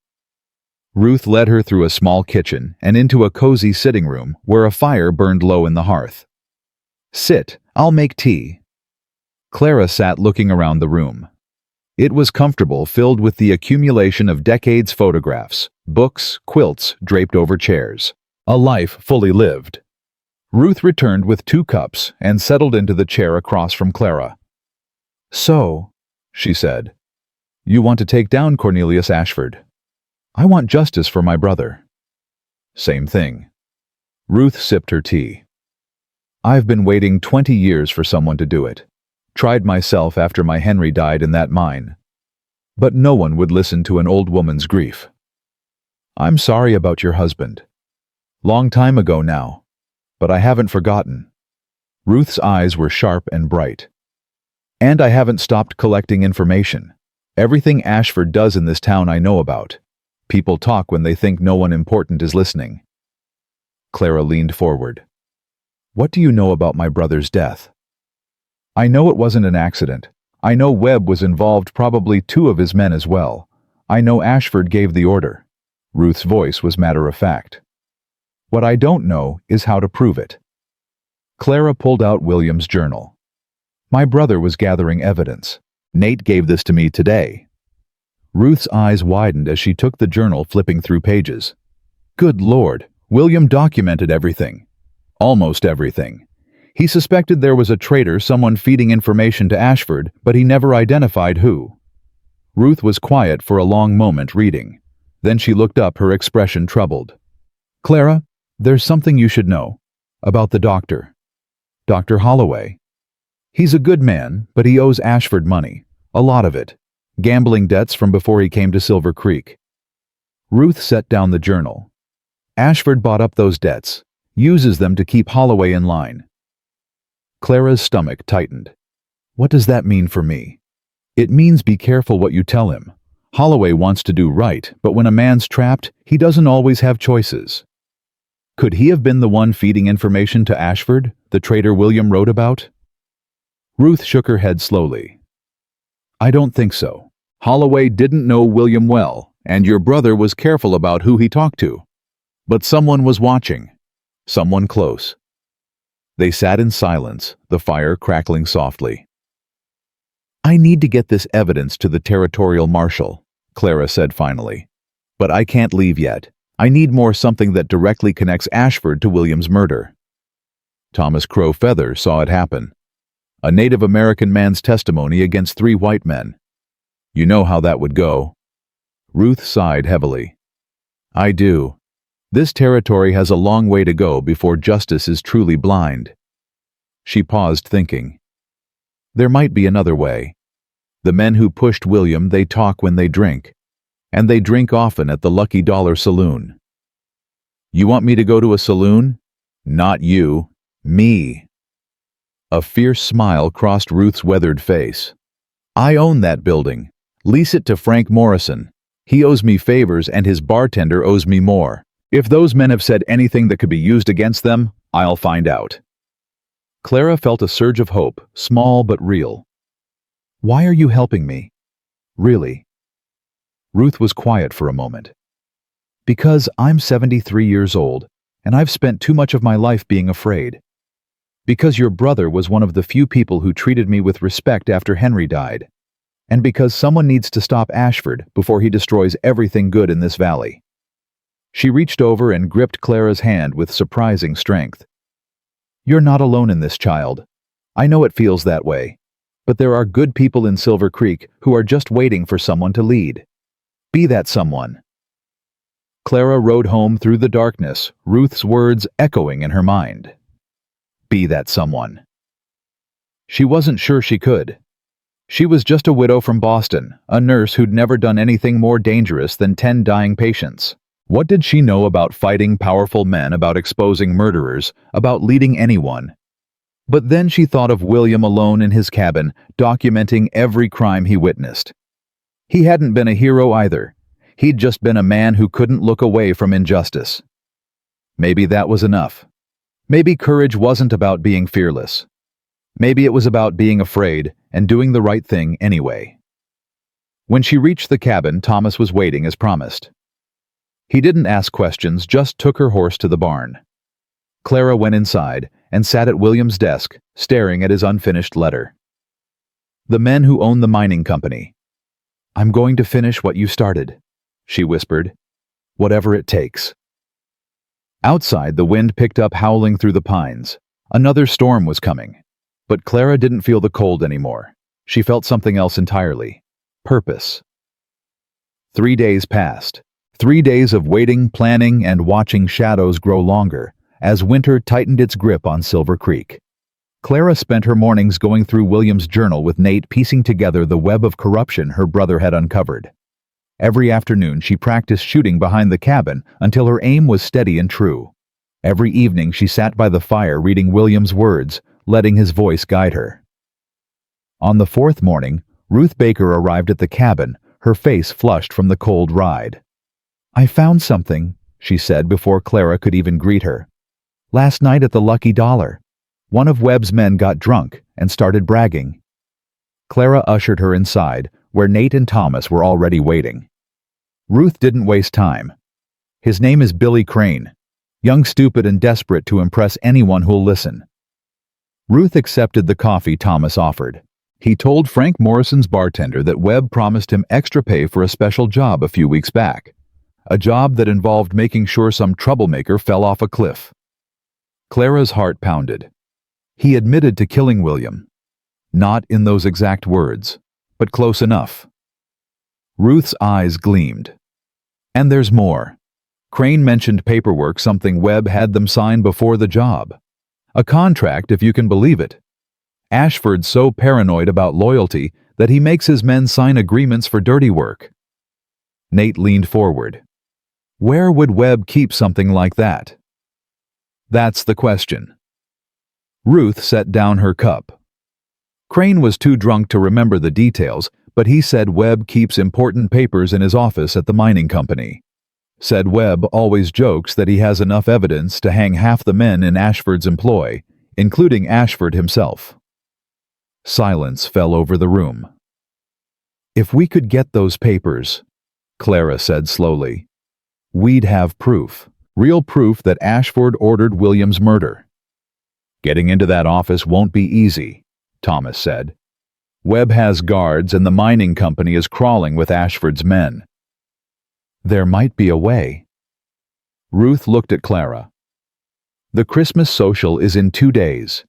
Ruth led her through a small kitchen and into a cozy sitting room where a fire burned low in the hearth. "Sit, I'll make tea." Clara sat looking around the room. It was comfortable, filled with the accumulation of decades' photographs, books, quilts draped over chairs. A life fully lived. Ruth returned with 2 cups and settled into the chair across from Clara. "So," she said, "you want to take down Cornelius Ashford?" "I want justice for my brother." "Same thing." Ruth sipped her tea. "I've been waiting 20 years for someone to do it. Tried myself after my Henry died in that mine. But no one would listen to an old woman's grief. I'm sorry about your husband. Long time ago now, but I haven't forgotten." Ruth's eyes were sharp and bright. "And I haven't stopped collecting information. Everything Ashford does in this town I know about. People talk when they think no one important is listening." Clara leaned forward. "What do you know about my brother's death?" "I know it wasn't an accident. I know Webb was involved, probably 2 of his men as well. I know Ashford gave the order." Ruth's voice was matter-of-fact. "What I don't know is how to prove it." Clara pulled out William's journal. "My brother was gathering evidence. Nate gave this to me today." Ruth's eyes widened as she took the journal, flipping through pages. Good Lord, William documented everything. Almost everything. He suspected there was a traitor, someone feeding information to Ashford, but he never identified who. Ruth was quiet for a long moment, reading. Then she looked up, her expression troubled. "Clara, there's something you should know. About the doctor. Dr. Holloway. He's a good man, but he owes Ashford money. A lot of it. Gambling debts from before he came to Silver Creek." Ruth set down the journal. "Ashford bought up those debts. Uses them to keep Holloway in line." Clara's stomach tightened. "What does that mean for me?" "It means be careful what you tell him. Holloway wants to do right, but when a man's trapped, he doesn't always have choices. Could he have been the one feeding information to Ashford, the traitor William wrote about? Ruth shook her head slowly. I don't think so. Holloway didn't know William well, and your brother was careful about who he talked to. But someone was watching. Someone close. They sat in silence, the fire crackling softly. I need to get this evidence to the territorial marshal, Clara said finally. But I can't leave yet. I need something that directly connects Ashford to William's murder. Thomas Crow Feather saw it happen. A Native American man's testimony against 3 white men. You know how that would go. Ruth sighed heavily. I do. This territory has a long way to go before justice is truly blind. She paused, thinking. There might be another way. The men who pushed William, they talk when they drink. And they drink often at the Lucky Dollar Saloon. You want me to go to a saloon? Not you. Me. A fierce smile crossed Ruth's weathered face. I own that building. Lease it to Frank Morrison. He owes me favors and his bartender owes me more. If those men have said anything that could be used against them, I'll find out. Clara felt a surge of hope, small but real. Why are you helping me? Really? Ruth was quiet for a moment. Because I'm 73 years old, and I've spent too much of my life being afraid. Because your brother was one of the few people who treated me with respect after Henry died. And because someone needs to stop Ashford before he destroys everything good in this valley. She reached over and gripped Clara's hand with surprising strength. You're not alone in this, child. I know it feels that way. But there are good people in Silver Creek who are just waiting for someone to lead. Be that someone. Clara rode home through the darkness, Ruth's words echoing in her mind. Be that someone. She wasn't sure she could. She was just a widow from Boston, a nurse who'd never done anything more dangerous than 10 dying patients. What did she know about fighting powerful men, about exposing murderers, about leading anyone? But then she thought of William alone in his cabin, documenting every crime he witnessed. He hadn't been a hero either. He'd just been a man who couldn't look away from injustice. Maybe that was enough. Maybe courage wasn't about being fearless. Maybe it was about being afraid and doing the right thing anyway. When she reached the cabin, Thomas was waiting as promised. He didn't ask questions, just took her horse to the barn. Clara went inside and sat at William's desk, staring at his unfinished letter. The men who own the mining company. I'm going to finish what you started, she whispered. Whatever it takes. Outside, the wind picked up, howling through the pines. Another storm was coming. But Clara didn't feel the cold anymore. She felt something else entirely. Purpose. 3 days passed. 3 days of waiting, planning, and watching shadows grow longer as winter tightened its grip on Silver Creek. Clara spent her mornings going through William's journal with Nate, piecing together the web of corruption her brother had uncovered. Every afternoon she practiced shooting behind the cabin until her aim was steady and true. Every evening she sat by the fire reading William's words, letting his voice guide her. On the 4th morning, Ruth Baker arrived at the cabin, her face flushed from the cold ride. I found something, she said before Clara could even greet her. Last night at the Lucky Dollar, one of Webb's men got drunk and started bragging. Clara ushered her inside, where Nate and Thomas were already waiting. Ruth didn't waste time. His name is Billy Crane, young, stupid, and desperate to impress anyone who'll listen. Ruth accepted the coffee Thomas offered. He told Frank Morrison's bartender that Webb promised him extra pay for a special job a few weeks back. A job that involved making sure some troublemaker fell off a cliff. Clara's heart pounded. He admitted to killing William. Not in those exact words, but close enough. Ruth's eyes gleamed. And there's more. Crane mentioned paperwork, something Webb had them sign before the job. A contract, if you can believe it. Ashford's so paranoid about loyalty that he makes his men sign agreements for dirty work. Nate leaned forward. Where would Webb keep something like that? That's the question. Ruth set down her cup. Crane was too drunk to remember the details, but he said Webb keeps important papers in his office at the mining company. Said Webb always jokes that he has enough evidence to hang half the men in Ashford's employ, including Ashford himself. Silence fell over the room. "If we could get those papers," Clara said slowly, "we'd have proof. Real proof that Ashford ordered William's murder." "Getting into that office won't be easy," Thomas said. "Webb has guards and the mining company is crawling with Ashford's men." "There might be a way." Ruth looked at Clara. "The Christmas social is in 2 days.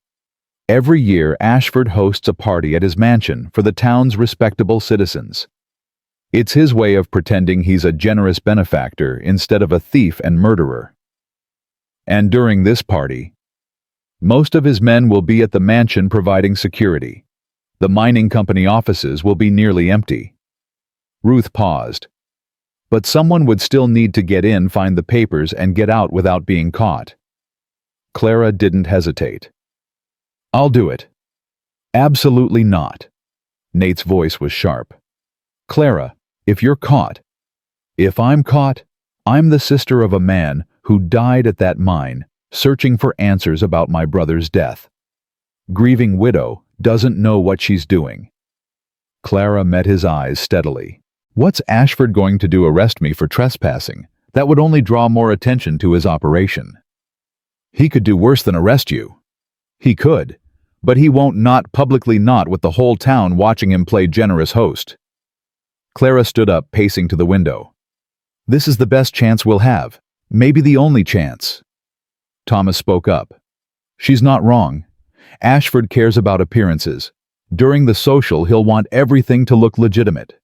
Every year Ashford hosts a party at his mansion for the town's respectable citizens. It's his way of pretending he's a generous benefactor instead of a thief and murderer. And during this party, most of his men will be at the mansion providing security. The mining company offices will be nearly empty." Ruth paused. "But someone would still need to get in, find the papers, and get out without being caught." Clara didn't hesitate. "I'll do it." "Absolutely not." Nate's voice was sharp. "Clara, if you're caught, if I'm caught, I'm the sister of a man who died at that mine, searching for answers about my brother's death. Grieving widow doesn't know what she's doing." Clara met his eyes steadily. "What's Ashford going to do? Arrest me for trespassing? That would only draw more attention to his operation." "He could do worse than arrest you." "He could, but he won't, not publicly, not with the whole town watching him play generous host." Clara stood up, pacing to the window. "This is the best chance we'll have, maybe the only chance." Thomas spoke up. "She's not wrong. Ashford cares about appearances. During the social, he'll want everything to look legitimate."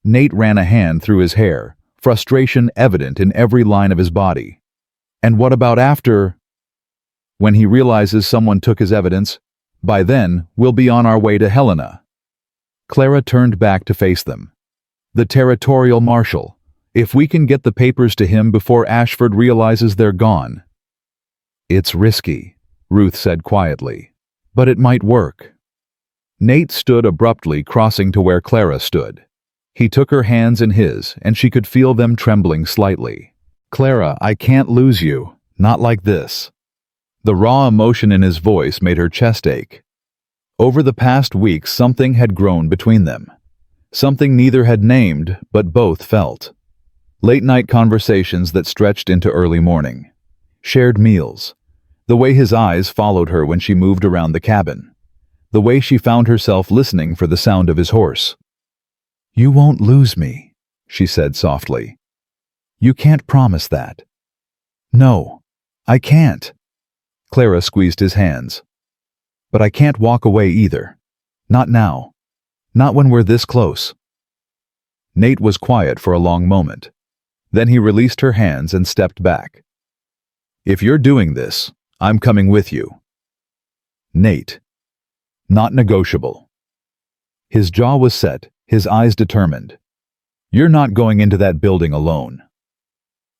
Nate ran a hand through his hair, frustration evident in every line of his body. "And what about after? When he realizes someone took his evidence? By then, we'll be on our way to Helena." Clara turned back to face them. "The territorial marshal. If we can get the papers to him before Ashford realizes they're gone." "It's risky," Ruth said quietly, "but it might work." Nate stood abruptly, crossing to where Clara stood. He took her hands in his, and she could feel them trembling slightly. "Clara, I can't lose you. Not like this." The raw emotion in his voice made her chest ache. Over the past weeks, something had grown between them. Something neither had named, but both felt. Late-night conversations that stretched into early morning. Shared meals. The way his eyes followed her when she moved around the cabin. The way she found herself listening for the sound of his horse. "You won't lose me," she said softly. "You can't promise that." "No, I can't." Clara squeezed his hands. "But I can't walk away either. Not now. Not when we're this close." Nate was quiet for a long moment. Then he released her hands and stepped back. "If you're doing this, I'm coming with you." "Nate." "Not negotiable." His jaw was set, his eyes determined. "You're not going into that building alone."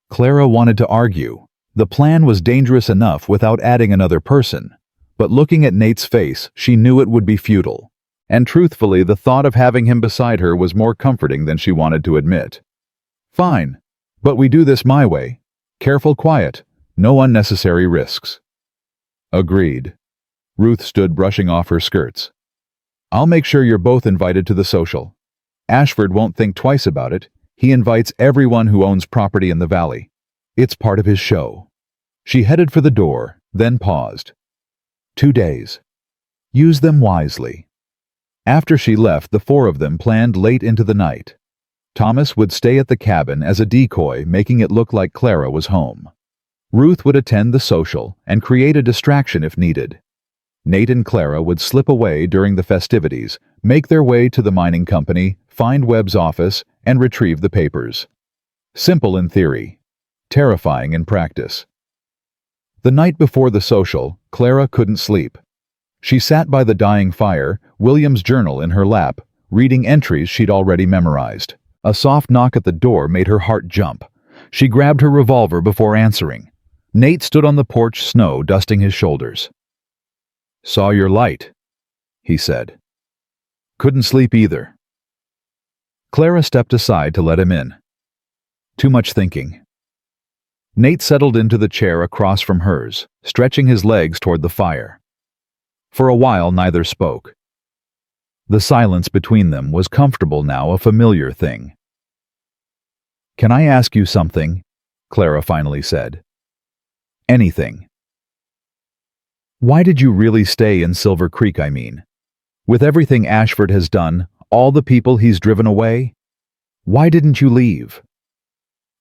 Clara wanted to argue. The plan was dangerous enough without adding another person, but looking at Nate's face, she knew it would be futile. And truthfully, the thought of having him beside her was more comforting than she wanted to admit. "Fine, but we do this my way. Careful, quiet, no unnecessary risks." "Agreed." Ruth stood brushing off her skirts. "I'll make sure you're both invited to the social. Ashford won't think twice about it. He invites everyone who owns property in the valley. It's part of his show." She headed for the door, then paused. 2 days. Use them wisely. After she left, the four of them planned late into the night. Thomas would stay at the cabin as a decoy, making it look like Clara was home. Ruth would attend the social and create a distraction if needed. Nate and Clara would slip away during the festivities, make their way to the mining company, find Webb's office, and retrieve the papers. Simple in theory. Terrifying in practice. The night before the social, Clara couldn't sleep. She sat by the dying fire, William's journal in her lap, reading entries she'd already memorized. A soft knock at the door made her heart jump. She grabbed her revolver before answering. Nate stood on the porch, snow dusting his shoulders. "Saw your light," he said. "Couldn't sleep either." Clara stepped aside to let him in. Too much thinking. Nate settled into the chair across from hers, stretching his legs toward the fire. For a while, neither spoke. The silence between them was comfortable now, a familiar thing. "Can I ask you something?" Clara finally said. "Anything." "Why did you really stay in Silver Creek, I mean? With everything Ashford has done, all the people he's driven away? Why didn't you leave?"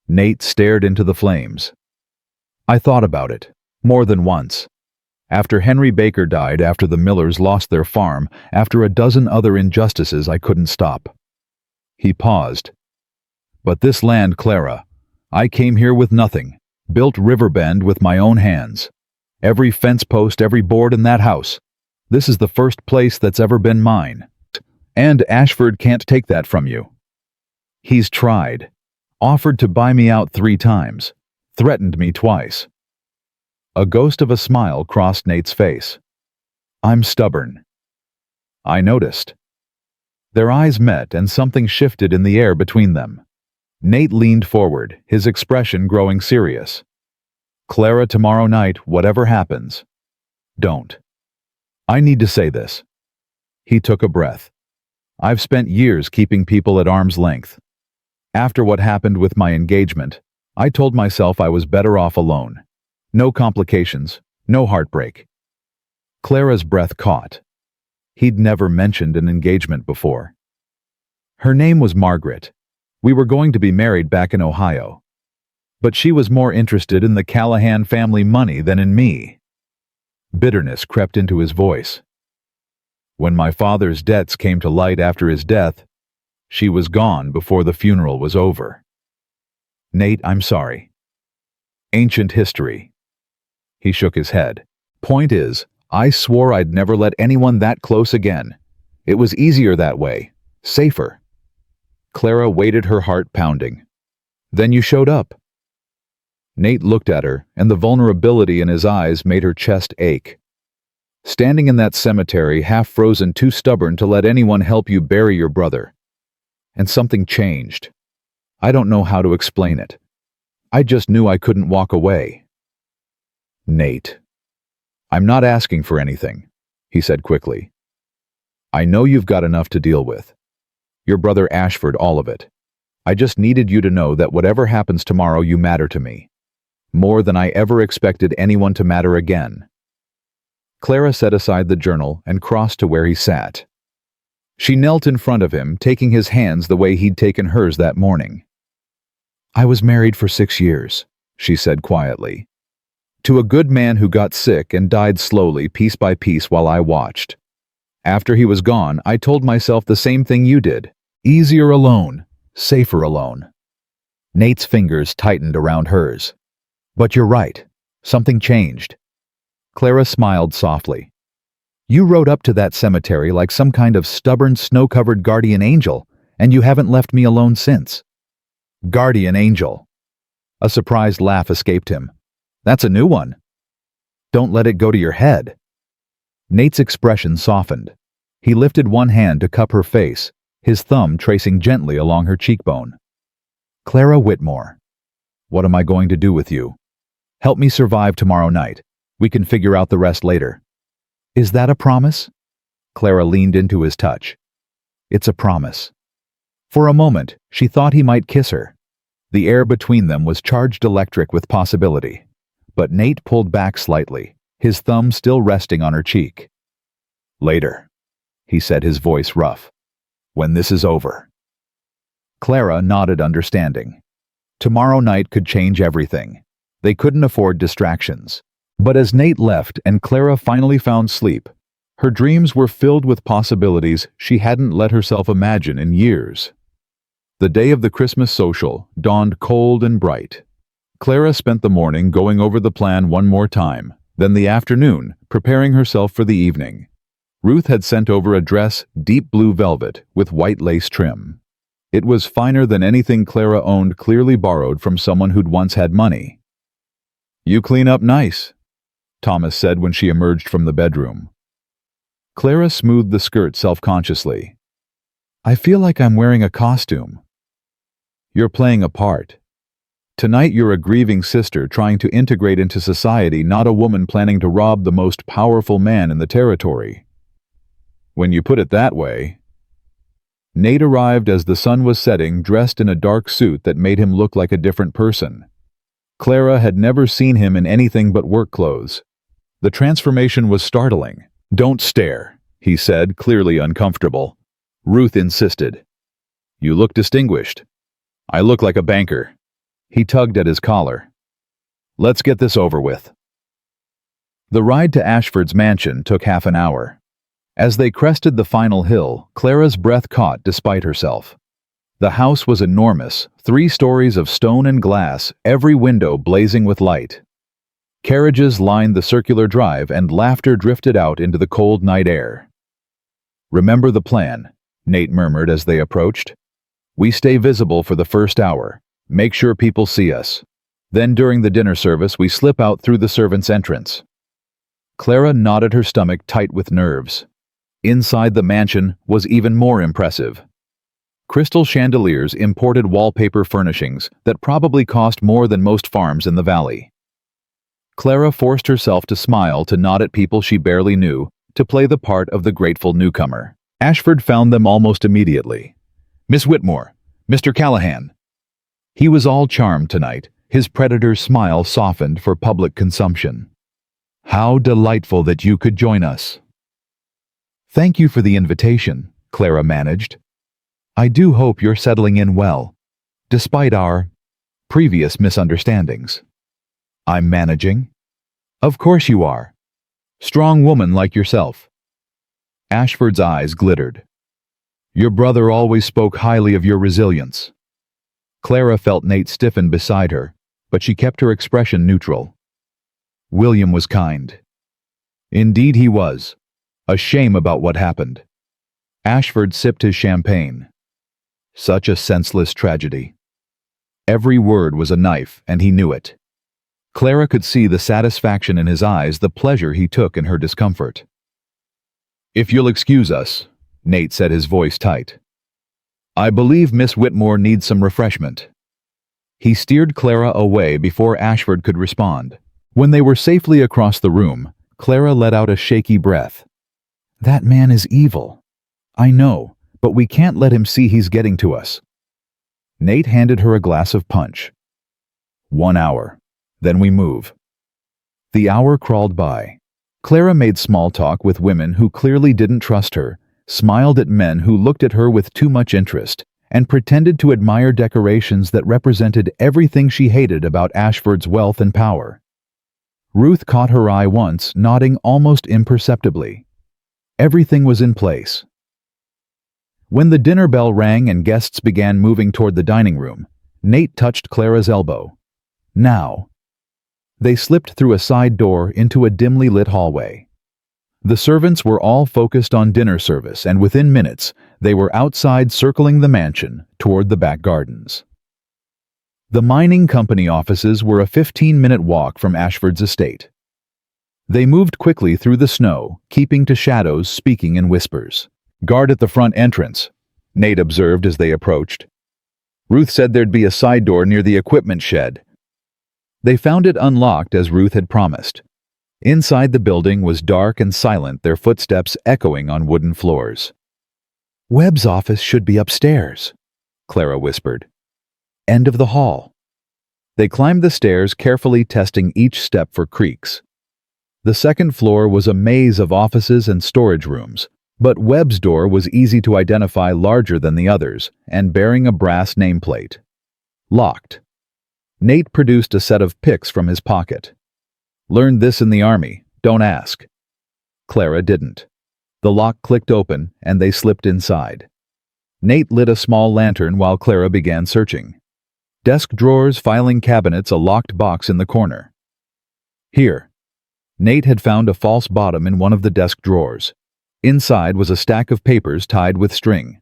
Nate stared into the flames. "I thought about it, more than once. After Henry Baker died, after the Millers lost their farm, after a dozen other injustices, I couldn't stop." He paused. "But this land, Clara, I came here with nothing, built Riverbend with my own hands. Every fence post, every board in that house. This is the first place that's ever been mine. And Ashford can't take that from you. He's tried. Offered to buy me out 3 times. Threatened me twice." A ghost of a smile crossed Nate's face. "I'm stubborn." "I noticed." Their eyes met and something shifted in the air between them. Nate leaned forward, his expression growing serious. "Clara, tomorrow night, whatever happens, don't. I need to say this." He took a breath. "I've spent years keeping people at arm's length. After what happened with my engagement, I told myself I was better off alone. No complications, no heartbreak." Clara's breath caught. He'd never mentioned an engagement before. "Her name was Margaret. We were going to be married back in Ohio. But she was more interested in the Callahan family money than in me." Bitterness crept into his voice. "When my father's debts came to light after his death, she was gone before the funeral was over." "Nate, I'm sorry." "Ancient history." He shook his head. "Point is, I swore I'd never let anyone that close again. It was easier that way. Safer." Clara waited, her heart pounding. "Then you showed up." Nate looked at her, and the vulnerability in his eyes made her chest ache. "Standing in that cemetery, half frozen, too stubborn to let anyone help you bury your brother. And something changed. I don't know how to explain it. I just knew I couldn't walk away." "Nate, I'm not asking for anything," he said quickly. "I know you've got enough to deal with. Your brother Ashford, all of it. I just needed you to know that whatever happens tomorrow, you matter to me. More than I ever expected anyone to matter again." Clara set aside the journal and crossed to where he sat. She knelt in front of him, taking his hands the way he'd taken hers that morning. "I was married for 6 years," she said quietly. "To a good man who got sick and died slowly, piece by piece, while I watched. After he was gone, I told myself the same thing you did. Easier alone, safer alone." Nate's fingers tightened around hers. "But you're right. Something changed." Clara smiled softly. "You rode up to that cemetery like some kind of stubborn, snow-covered guardian angel, and you haven't left me alone since." "Guardian angel." A surprised laugh escaped him. "That's a new one." "Don't let it go to your head." Nate's expression softened. He lifted one hand to cup her face, his thumb tracing gently along her cheekbone. "Clara Whitmore, what am I going to do with you? Help me survive tomorrow night. We can figure out the rest later." "Is that a promise?" Clara leaned into his touch. "It's a promise." For a moment, she thought he might kiss her. The air between them was charged electric with possibility. But Nate pulled back slightly, his thumb still resting on her cheek. "Later," he said, his voice rough. "When this is over." Clara nodded, understanding. Tomorrow night could change everything. They couldn't afford distractions. But as Nate left and Clara finally found sleep, her dreams were filled with possibilities she hadn't let herself imagine in years. The day of the Christmas social dawned cold and bright. Clara spent the morning going over the plan one more time, then the afternoon preparing herself for the evening. Ruth had sent over a dress, deep blue velvet, with white lace trim. It was finer than anything Clara owned, clearly borrowed from someone who'd once had money. "You clean up nice," Thomas said when she emerged from the bedroom. Clara smoothed the skirt self-consciously. I feel like I'm wearing a costume. You're playing a part. Tonight you're a grieving sister trying to integrate into society, not a woman planning to rob the most powerful man in the territory. When you put it that way. Nate arrived as the sun was setting, dressed in a dark suit that made him look like a different person. Clara had never seen him in anything but work clothes. The transformation was startling. Don't stare, he said, clearly uncomfortable. Ruth insisted. You look distinguished. I look like a banker. He tugged at his collar. Let's get this over with. The ride to Ashford's mansion took half an hour. As they crested the final hill, Clara's breath caught despite herself. The house was enormous, 3 stories of stone and glass, every window blazing with light. Carriages lined the circular drive and laughter drifted out into the cold night air. Remember the plan, Nate murmured as they approached. We stay visible for the first hour. Make sure people see us. Then during the dinner service we slip out through the servants' entrance. Clara knotted her stomach tight with nerves. Inside the mansion was even more impressive. Crystal chandeliers, imported wallpaper furnishings that probably cost more than most farms in the valley. Clara forced herself to smile, to nod at people she barely knew, to play the part of the grateful newcomer. Ashford found them almost immediately. Miss Whitmore, Mr. Callahan. He was all charm tonight, his predator's smile softened for public consumption. How delightful that you could join us. Thank you for the invitation, Clara managed. I do hope you're settling in well, despite our previous misunderstandings. I'm managing? Of course you are. Strong woman like yourself. Ashford's eyes glittered. Your brother always spoke highly of your resilience. Clara felt Nate stiffen beside her, but she kept her expression neutral. William was kind. Indeed he was. A shame about what happened. Ashford sipped his champagne. Such a senseless tragedy. Every word was a knife, and he knew it. Clara could see the satisfaction in his eyes, the pleasure he took in her discomfort. If you'll excuse us, Nate said, his voice tight. I believe Miss Whitmore needs some refreshment. He steered Clara away before Ashford could respond. When they were safely across the room, Clara let out a shaky breath. That man is evil. I know, but we can't let him see he's getting to us. Nate handed her a glass of punch. 1 hour. Then we move. The hour crawled by. Clara made small talk with women who clearly didn't trust her, smiled at men who looked at her with too much interest, and pretended to admire decorations that represented everything she hated about Ashford's wealth and power. Ruth caught her eye once, nodding almost imperceptibly. Everything was in place. When the dinner bell rang and guests began moving toward the dining room, Nate touched Clara's elbow. Now. They slipped through a side door into a dimly lit hallway. The servants were all focused on dinner service, and within minutes, they were outside circling the mansion toward the back gardens. The mining company offices were a 15-minute walk from Ashford's estate. They moved quickly through the snow, keeping to shadows, speaking in whispers. Guard at the front entrance, Nate observed as they approached. Ruth said there'd be a side door near the equipment shed. They found it unlocked as Ruth had promised. Inside the building was dark and silent, their footsteps echoing on wooden floors. Webb's office should be upstairs, Clara whispered. End of the hall. They climbed the stairs, carefully testing each step for creaks. The second floor was a maze of offices and storage rooms, but Webb's door was easy to identify, larger than the others, and bearing a brass nameplate. Locked. Nate produced a set of picks from his pocket. Learned this in the army, don't ask. Clara didn't. The lock clicked open, and they slipped inside. Nate lit a small lantern while Clara began searching. Desk drawers, filing cabinets, a locked box in the corner. Here. Nate had found a false bottom in one of the desk drawers. Inside was a stack of papers tied with string.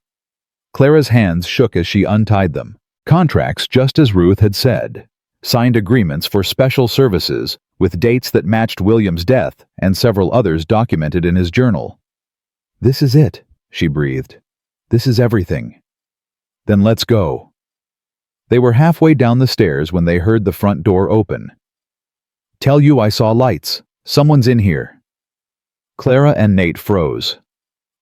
Clara's hands shook as she untied them. Contracts, just as Ruth had said. Signed agreements for special services, with dates that matched William's death and several others documented in his journal. This is it, she breathed. This is everything." "Then let's go." They were halfway down the stairs when they heard the front door open. "Tell you I saw lights. Someone's in here." Clara and Nate froze.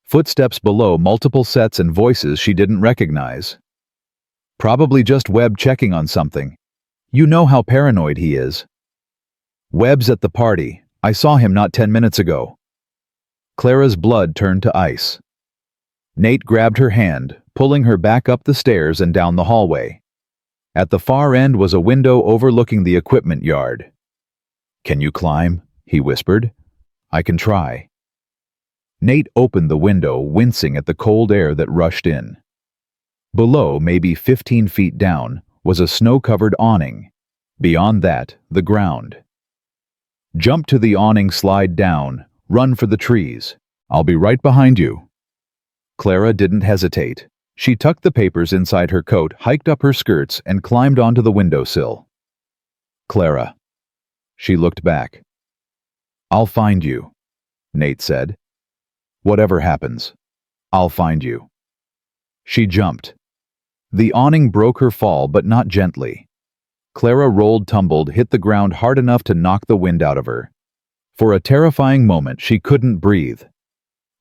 Footsteps below, multiple sets and voices she didn't recognize. "Probably just Webb checking on something. You know how paranoid he is." "Webb's at the party. I saw him not 10 minutes ago." Clara's blood turned to ice. Nate grabbed her hand, pulling her back up the stairs and down the hallway. At the far end was a window overlooking the equipment yard. "Can you climb?" he whispered. "I can try." Nate opened the window, wincing at the cold air that rushed in. Below, maybe 15 feet down, was a snow-covered awning. Beyond that, the ground. "Jump to the awning, slide down, run for the trees. I'll be right behind you." Clara didn't hesitate. She tucked the papers inside her coat, hiked up her skirts, and climbed onto the windowsill. "Clara." She looked back. "I'll find you," Nate said. "Whatever happens, I'll find you." She jumped. The awning broke her fall, but not gently. Clara rolled, tumbled, hit the ground hard enough to knock the wind out of her. For a terrifying moment, she couldn't breathe.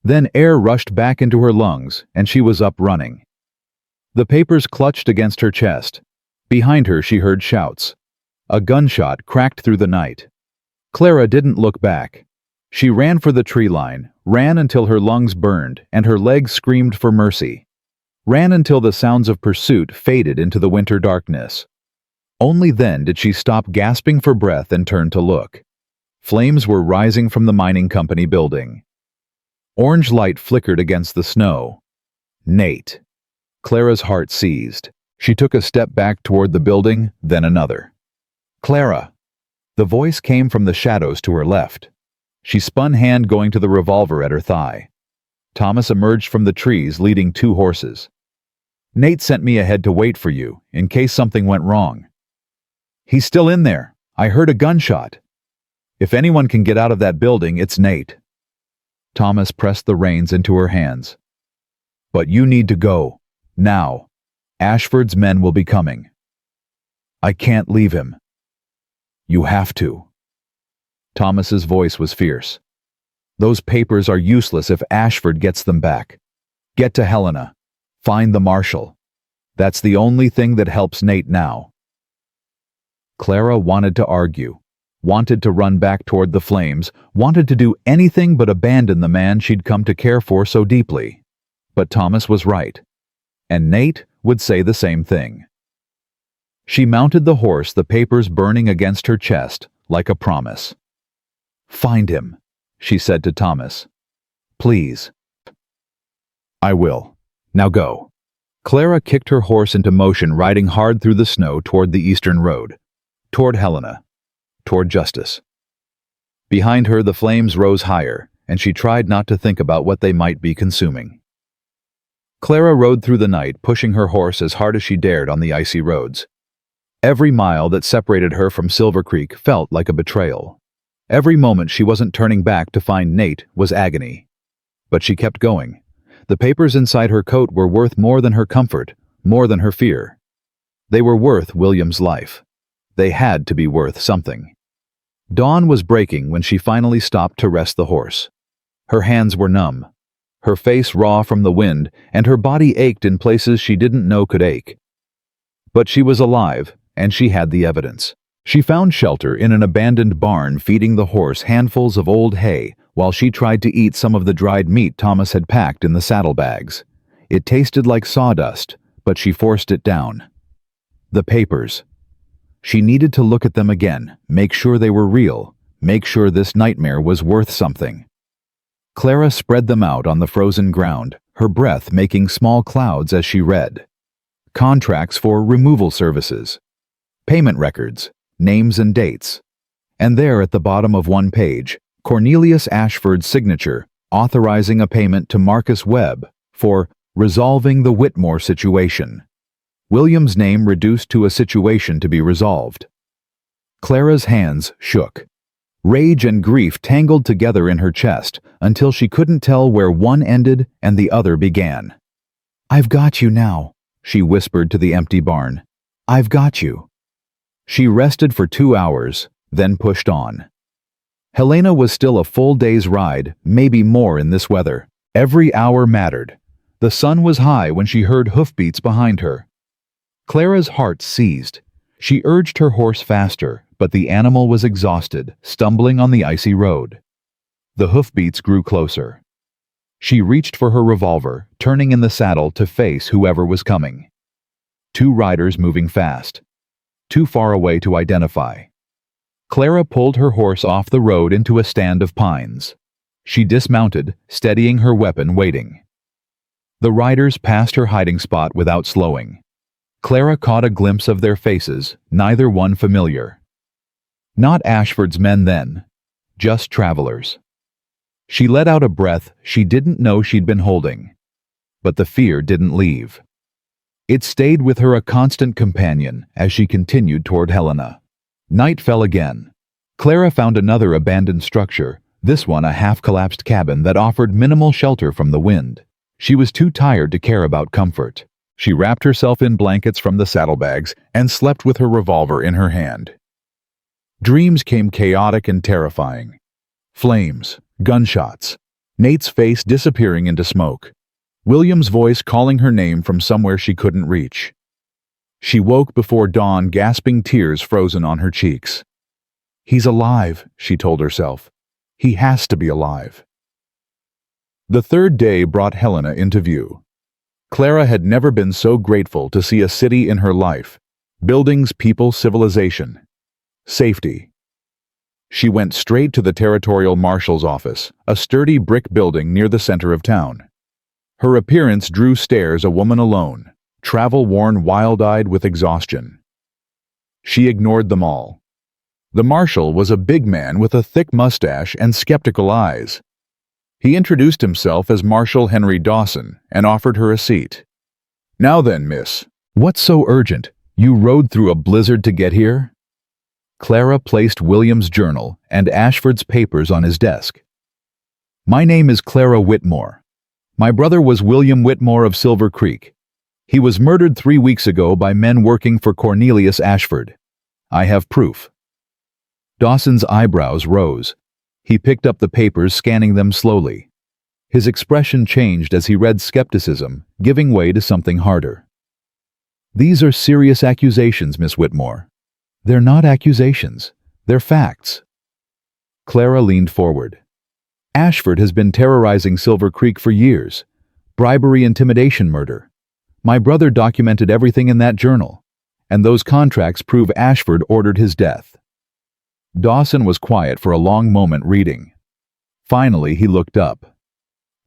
Then air rushed back into her lungs, and she was up running. The papers clutched against her chest. Behind her, she heard shouts. A gunshot cracked through the night. Clara didn't look back. She ran for the tree line, ran until her lungs burned and her legs screamed for mercy. Ran until the sounds of pursuit faded into the winter darkness. Only then did she stop gasping for breath and turn to look. Flames were rising from the mining company building. Orange light flickered against the snow. Nate. Clara's heart seized. She took a step back toward the building, then another. "Clara!" The voice came from the shadows to her left. She spun, hand going to the revolver at her thigh. Thomas emerged from the trees leading 2 horses. "Nate sent me ahead to wait for you, in case something went wrong." "He's still in there. I heard a gunshot." "If anyone can get out of that building, it's Nate." Thomas pressed the reins into her hands. "But you need to go. Now. Ashford's men will be coming." "I can't leave him." "You have to." Thomas's voice was fierce. "Those papers are useless if Ashford gets them back. Get to Helena. Find the marshal. That's the only thing that helps Nate now." Clara wanted to argue, wanted to run back toward the flames, wanted to do anything but abandon the man she'd come to care for so deeply. But Thomas was right, and Nate would say the same thing. She mounted the horse, the papers burning against her chest, like a promise. "Find him," she said to Thomas. "Please." "I will. Now go." Clara kicked her horse into motion, riding hard through the snow toward the eastern road, toward Helena, toward justice. Behind her, the flames rose higher, and she tried not to think about what they might be consuming. Clara rode through the night, pushing her horse as hard as she dared on the icy roads. Every mile that separated her from Silver Creek felt like a betrayal. Every moment she wasn't turning back to find Nate was agony. But she kept going. The papers inside her coat were worth more than her comfort, more than her fear. They were worth William's life. They had to be worth something. Dawn was breaking when she finally stopped to rest the horse. Her hands were numb, her face raw from the wind, and her body ached in places she didn't know could ache. But she was alive, and she had the evidence. She found shelter in an abandoned barn, feeding the horse handfuls of old hay while she tried to eat some of the dried meat Thomas had packed in the saddlebags. It tasted like sawdust, but she forced it down. The papers. She needed to look at them again, make sure they were real, make sure this nightmare was worth something. Clara spread them out on the frozen ground, her breath making small clouds as she read. Contracts for removal services. Payment records, names and dates. And there at the bottom of one page, Cornelius Ashford's signature, authorizing a payment to Marcus Webb for resolving the Whitmore situation. William's name reduced to a situation to be resolved. Clara's hands shook. Rage and grief tangled together in her chest until she couldn't tell where one ended and the other began. "I've got you now," she whispered to the empty barn. "I've got you." She rested for 2 hours, then pushed on. Helena was still a full day's ride, maybe more in this weather. Every hour mattered. The sun was high when she heard hoofbeats behind her. Clara's heart seized. She urged her horse faster, but the animal was exhausted, stumbling on the icy road. The hoofbeats grew closer. She reached for her revolver, turning in the saddle to face whoever was coming. 2 riders moving fast. Too far away to identify. Clara pulled her horse off the road into a stand of pines. She dismounted, steadying her weapon, waiting. The riders passed her hiding spot without slowing. Clara caught a glimpse of their faces, neither one familiar. Not Ashford's men then, just travelers. She let out a breath she didn't know she'd been holding. But the fear didn't leave. It stayed with her, a constant companion, as she continued toward Helena. Night fell again. Clara found another abandoned structure, this one a half-collapsed cabin that offered minimal shelter from the wind. She was too tired to care about comfort. She wrapped herself in blankets from the saddlebags and slept with her revolver in her hand. Dreams came chaotic and terrifying. Flames, gunshots, Nate's face disappearing into smoke, William's voice calling her name from somewhere she couldn't reach. She woke before dawn, gasping, tears frozen on her cheeks. "He's alive," she told herself. "He has to be alive." The third day brought Helena into view. Clara had never been so grateful to see a city in her life. Buildings, people, civilization. Safety. She went straight to the territorial marshal's office, a sturdy brick building near the center of town. Her appearance drew stares, a woman alone, travel-worn, wild-eyed with exhaustion. She ignored them all. The marshal was a big man with a thick mustache and skeptical eyes. He introduced himself as Marshal Henry Dawson and offered her a seat. "Now then, miss, what's so urgent? You rode through a blizzard to get here?" Clara placed William's journal and Ashford's papers on his desk. "My name is Clara Whitmore. My brother was William Whitmore of Silver Creek. He was murdered 3 weeks ago by men working for Cornelius Ashford. I have proof." Dawson's eyebrows rose. He picked up the papers, scanning them slowly. His expression changed as he read, skepticism giving way to something harder. "These are serious accusations, Miss Whitmore." "They're not accusations. They're facts." Clara leaned forward. "Ashford has been terrorizing Silver Creek for years. Bribery, intimidation, murder. My brother documented everything in that journal, and those contracts prove Ashford ordered his death." Dawson was quiet for a long moment, reading. Finally, he looked up.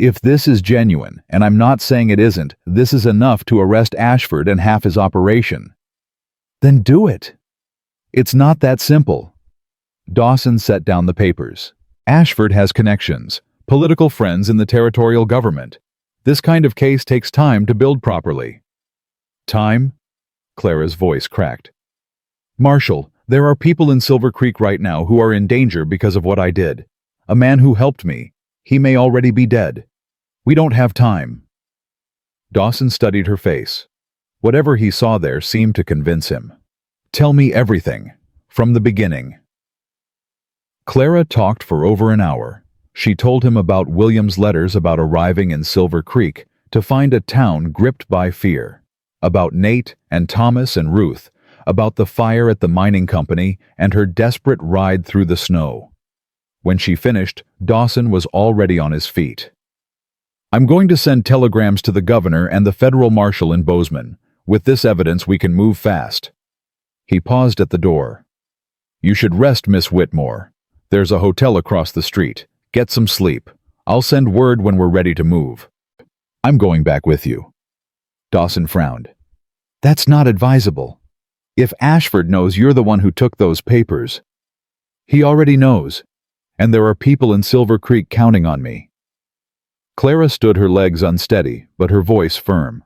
"If this is genuine, and I'm not saying it isn't, this is enough to arrest Ashford and half his operation." "Then do it." "It's not that simple." Dawson set down the papers. "Ashford has connections, political friends in the territorial government. This kind of case takes time to build properly." "Time?" Clara's voice cracked. "Marshal, there are people in Silver Creek right now who are in danger because of what I did. A man who helped me. He may already be dead. We don't have time." Dawson studied her face. Whatever he saw there seemed to convince him. "Tell me everything, from the beginning." Clara talked for over an hour. She told him about William's letters about arriving in Silver Creek to find a town gripped by fear, about Nate and Thomas and Ruth, about the fire at the mining company and her desperate ride through the snow. When she finished, Dawson was already on his feet. "I'm going to send telegrams to the governor and the federal marshal in Bozeman. With this evidence, we can move fast." He paused at the door. "You should rest, Miss Whitmore. There's a hotel across the street. Get some sleep. I'll send word when we're ready to move." "I'm going back with you." Dawson frowned. "That's not advisable. If Ashford knows you're the one who took those papers..." "He already knows. And there are people in Silver Creek counting on me." Clara stood, her legs unsteady, but her voice firm.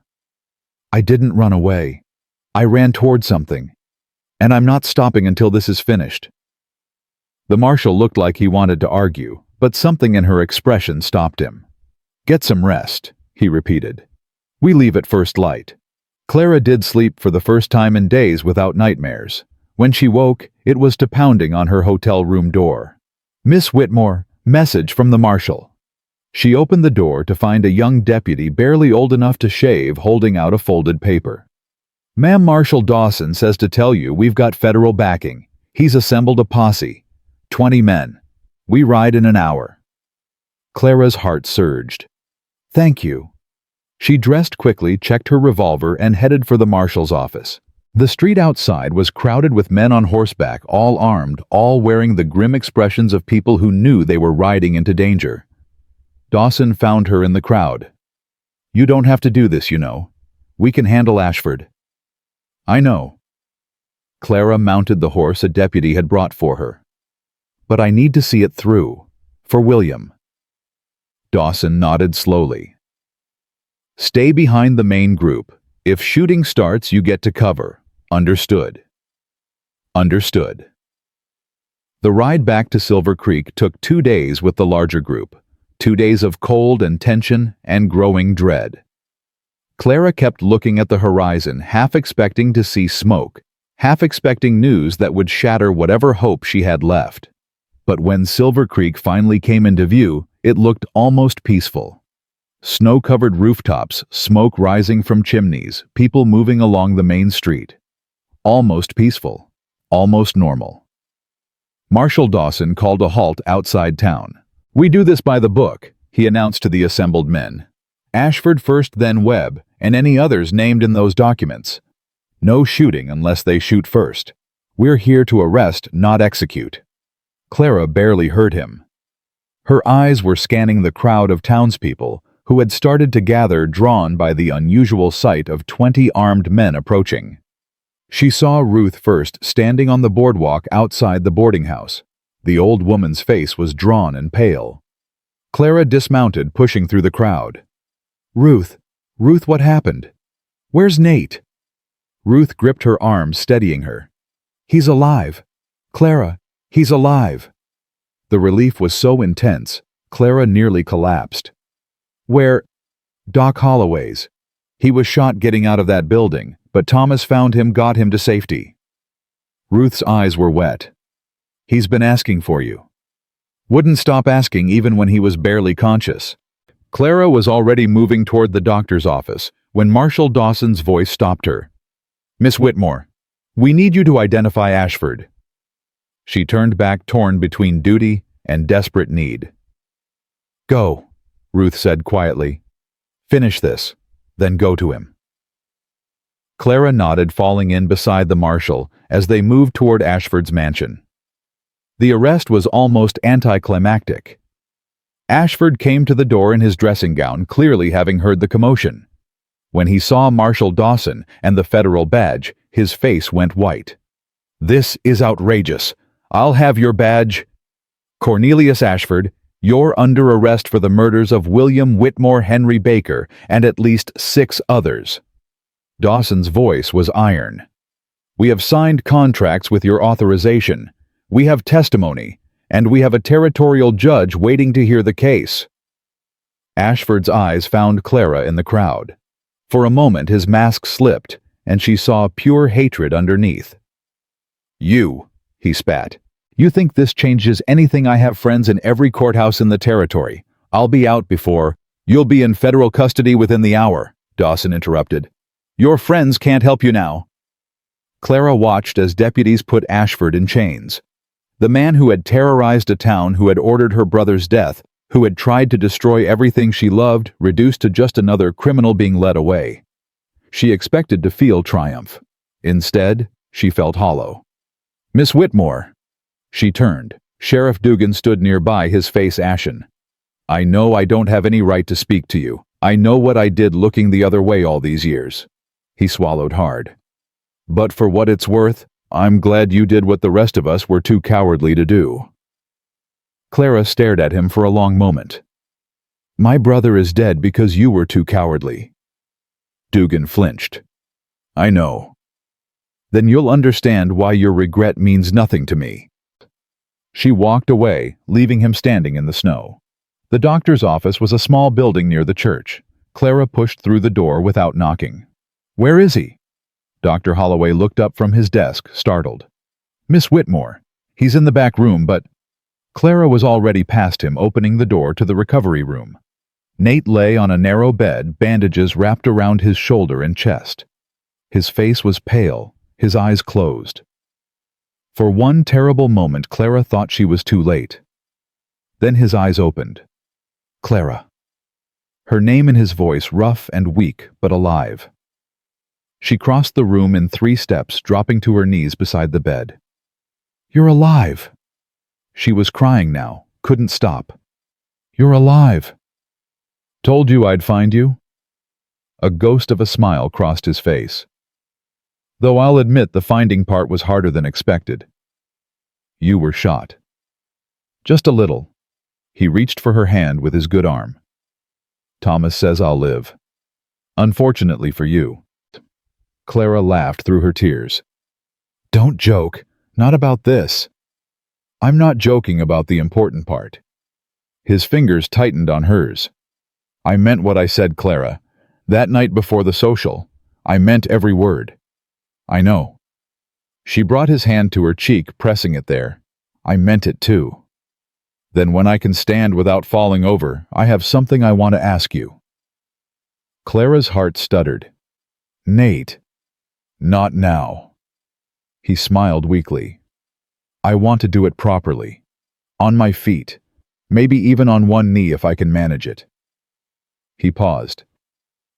"I didn't run away. I ran toward something. And I'm not stopping until this is finished." The marshal looked like he wanted to argue, but something in her expression stopped him. "Get some rest," he repeated. We leave at first light. Clara did sleep for the first time in days without nightmares. When she woke, it was to pounding on her hotel room door. Miss Whitmore, message from the marshal. She opened the door to find a young deputy barely old enough to shave holding out a folded paper. Ma'am, Marshal Dawson says to tell you we've got federal backing. He's assembled a posse. 20 men. We ride in an hour. Clara's heart surged. Thank you. She dressed quickly, checked her revolver, and headed for the marshal's office. The street outside was crowded with men on horseback, all armed, all wearing the grim expressions of people who knew they were riding into danger. Dawson found her in the crowd. You don't have to do this, you know. We can handle Ashford. I know. Clara mounted the horse a deputy had brought for her. But I need to see it through. For William. Dawson nodded slowly. Stay behind the main group. If shooting starts, you get to cover. Understood. Understood. The ride back to Silver Creek took 2 days with the larger group. 2 days of cold and tension and growing dread. Clara kept looking at the horizon, half expecting to see smoke, half expecting news that would shatter whatever hope she had left. But when Silver Creek finally came into view, it looked almost peaceful. Snow-covered rooftops, smoke rising from chimneys, people moving along the main street. Almost peaceful. Almost normal. Marshal Dawson called a halt outside town. We do this by the book, he announced to the assembled men. Ashford first, then Webb, and any others named in those documents. No shooting unless they shoot first. We're here to arrest, not execute. Clara barely heard him. Her eyes were scanning the crowd of townspeople who had started to gather, drawn by the unusual sight of 20 armed men approaching. She saw Ruth first, standing on the boardwalk outside the boarding house. The old woman's face was drawn and pale. Clara dismounted, pushing through the crowd. Ruth, what happened? Where's Nate? Ruth gripped her arm, steadying her. He's alive. Clara, he's alive. The relief was so intense, Clara nearly collapsed. Where? Doc Holloway's. He was shot getting out of that building, but Thomas found him, got him to safety. Ruth's eyes were wet. He's been asking for you. Wouldn't stop asking even when he was barely conscious. Clara was already moving toward the doctor's office when Marshal Dawson's voice stopped her. Miss Whitmore, we need you to identify Ashford. She turned back, torn between duty and desperate need. Go, Ruth said quietly. Finish this, then go to him. Clara nodded, falling in beside the marshal as they moved toward Ashford's mansion. The arrest was almost anticlimactic. Ashford came to the door in his dressing gown, clearly having heard the commotion. When he saw Marshal Dawson and the federal badge, his face went white. This is outrageous. I'll have your badge. Cornelius Ashford, you're under arrest for the murders of William Whitmore Henry Baker and at least 6 others. Dawson's voice was iron. We have signed contracts with your authorization. We have testimony, and we have a territorial judge waiting to hear the case. Ashford's eyes found Clara in the crowd. For a moment his mask slipped, and she saw pure hatred underneath. You, he spat. You think this changes anything? I have friends in every courthouse in the territory. I'll be out before. You'll be in federal custody within the hour, Dawson interrupted. Your friends can't help you now. Clara watched as deputies put Ashford in chains. The man who had terrorized a town, who had ordered her brother's death, who had tried to destroy everything she loved, reduced to just another criminal being led away. She expected to feel triumph. Instead, she felt hollow. Miss Whitmore. She turned. Sheriff Dugan stood nearby, his face ashen. I know I don't have any right to speak to you. I know what I did looking the other way all these years. He swallowed hard. But for what it's worth, I'm glad you did what the rest of us were too cowardly to do. Clara stared at him for a long moment. My brother is dead because you were too cowardly. Dugan flinched. I know. Then you'll understand why your regret means nothing to me. She walked away, leaving him standing in the snow. The doctor's office was a small building near the church. Clara pushed through the door without knocking. "Where is he?" Dr. Holloway looked up from his desk, startled. "Miss Whitmore. He's in the back room, but—" Clara was already past him, opening the door to the recovery room. Nate lay on a narrow bed, bandages wrapped around his shoulder and chest. His face was pale, his eyes closed. For one terrible moment, Clara thought she was too late. Then his eyes opened. "Clara." Her name in his voice, rough and weak, but alive. She crossed the room in 3 steps, dropping to her knees beside the bed. "You're alive." She was crying now, couldn't stop. "You're alive." "Told you I'd find you." A ghost of a smile crossed his face. "Though I'll admit the finding part was harder than expected." "You were shot." "Just a little." He reached for her hand with his good arm. "Thomas says I'll live. Unfortunately for you." Clara laughed through her tears. "Don't joke. Not about this." "I'm not joking about the important part." His fingers tightened on hers. "I meant what I said, Clara. That night before the social, I meant every word." "I know." She brought his hand to her cheek, pressing it there. "I meant it too." "Then when I can stand without falling over, I have something I want to ask you." Clara's heart stuttered. "Nate." "Not now." He smiled weakly. "I want to do it properly. On my feet. Maybe even on one knee if I can manage it." He paused.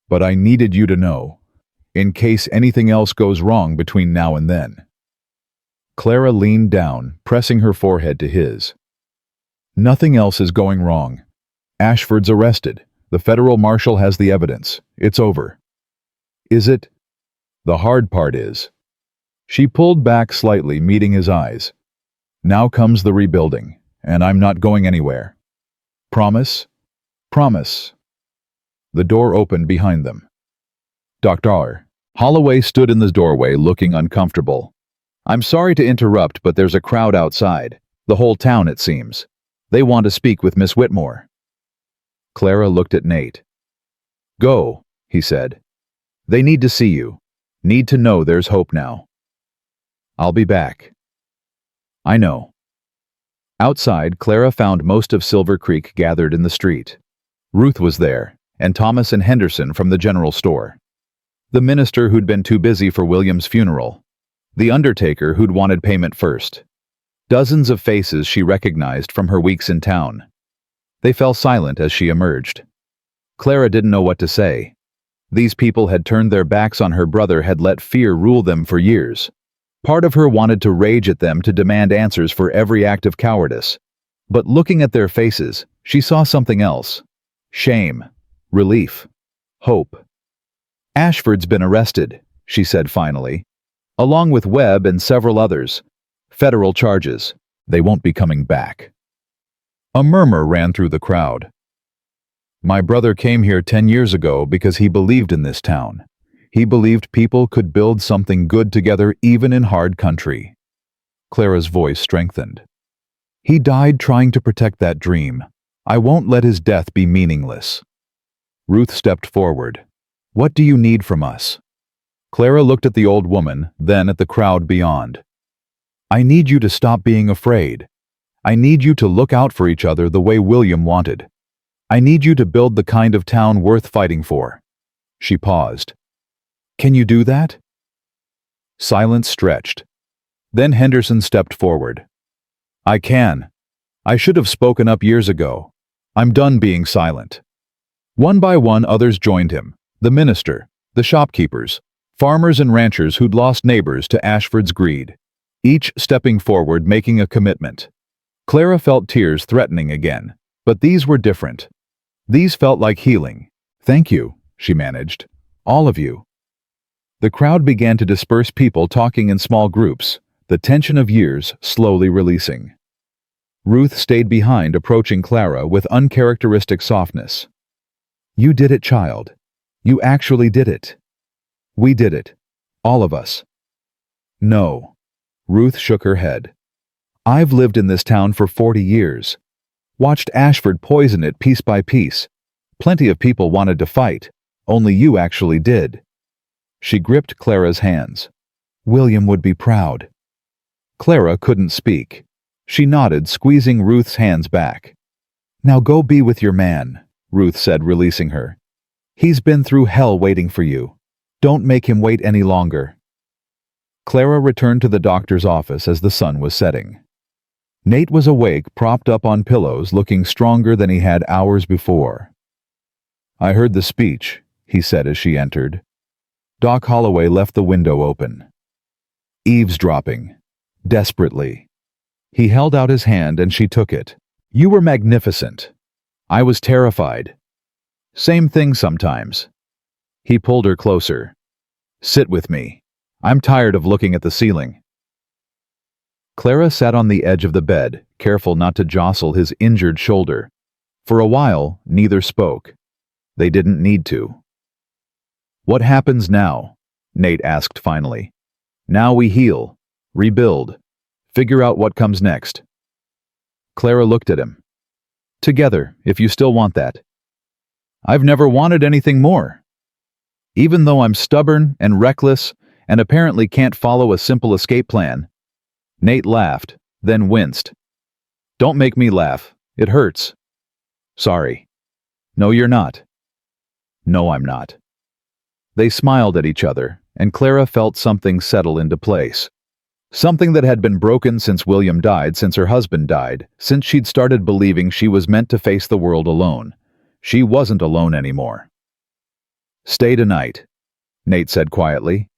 "But I needed you to know, in case anything else goes wrong between now and then." Clara leaned down, pressing her forehead to his. "Nothing else is going wrong. Ashford's arrested. The federal marshal has the evidence. It's over." "Is it?" "The hard part is." She pulled back slightly, meeting his eyes. "Now comes the rebuilding, and I'm not going anywhere." "Promise?" "Promise." The door opened behind them. "Dr. Holloway stood in the doorway, looking uncomfortable. "I'm sorry to interrupt, but there's a crowd outside. The whole town, it seems. They want to speak with Miss Whitmore." Clara looked at Nate. "Go," he said. "They need to see you. Need to know there's hope now." "I'll be back." "I know." Outside, Clara found most of Silver Creek gathered in the street. Ruth was there, and Thomas and Henderson from the general store. The minister who'd been too busy for William's funeral. The undertaker who'd wanted payment first. Dozens of faces she recognized from her weeks in town. They fell silent as she emerged. Clara didn't know what to say. These people had turned their backs on her brother, had let fear rule them for years. Part of her wanted to rage at them, to demand answers for every act of cowardice. But looking at their faces, she saw something else. Shame. Relief. Hope. "Ashford's been arrested," she said finally, "along with Webb and several others. Federal charges. They won't be coming back." A murmur ran through the crowd. "My brother came here 10 years ago because he believed in this town. He believed people could build something good together even in hard country." Clara's voice strengthened. "He died trying to protect that dream. I won't let his death be meaningless." Ruth stepped forward. "What do you need from us?" Clara looked at the old woman, then at the crowd beyond. "I need you to stop being afraid. I need you to look out for each other the way William wanted. I need you to build the kind of town worth fighting for." She paused. "Can you do that?" Silence stretched. Then Henderson stepped forward. "I can. I should have spoken up years ago. I'm done being silent." One by one, others joined him. The minister, the shopkeepers, farmers and ranchers who'd lost neighbors to Ashford's greed. Each stepping forward, making a commitment. Clara felt tears threatening again, but these were different. These felt like healing. "Thank you," she managed. "All of you." The crowd began to disperse, people talking in small groups, the tension of years slowly releasing. Ruth stayed behind, approaching Clara with uncharacteristic softness. "You did it, child. You actually did it. We did it. All of us." "No." Ruth shook her head. "I've lived in this town for 40 years. Watched Ashford poison it piece by piece. Plenty of people wanted to fight. Only you actually did. She gripped Clara's hands. William would be proud. Clara couldn't speak. She nodded, squeezing Ruth's hands back. Now go be with your man, Ruth said, releasing her. He's been through hell waiting for you. Don't make him wait any longer. Clara returned to the doctor's office as the sun was setting. Nate was awake, propped up on pillows, looking stronger than he had hours before. I heard the speech, he said as she entered. Doc Holloway left the window open. Eavesdropping. Desperately. He held out his hand and she took it. You were magnificent. I was terrified. Same thing sometimes. He pulled her closer. Sit with me. I'm tired of looking at the ceiling. Clara sat on the edge of the bed, careful not to jostle his injured shoulder. For a while, neither spoke. They didn't need to. What happens now? Nate asked finally. Now we heal, rebuild, figure out what comes next. Clara looked at him. Together, if you still want that. I've never wanted anything more. Even though I'm stubborn and reckless and apparently can't follow a simple escape plan. Nate laughed, then winced. Don't make me laugh. It hurts. Sorry. No, you're not. No, I'm not. They smiled at each other, and Clara felt something settle into place. Something that had been broken since William died, since her husband died, since she'd started believing she was meant to face the world alone. She wasn't alone anymore. Stay tonight, Nate said quietly.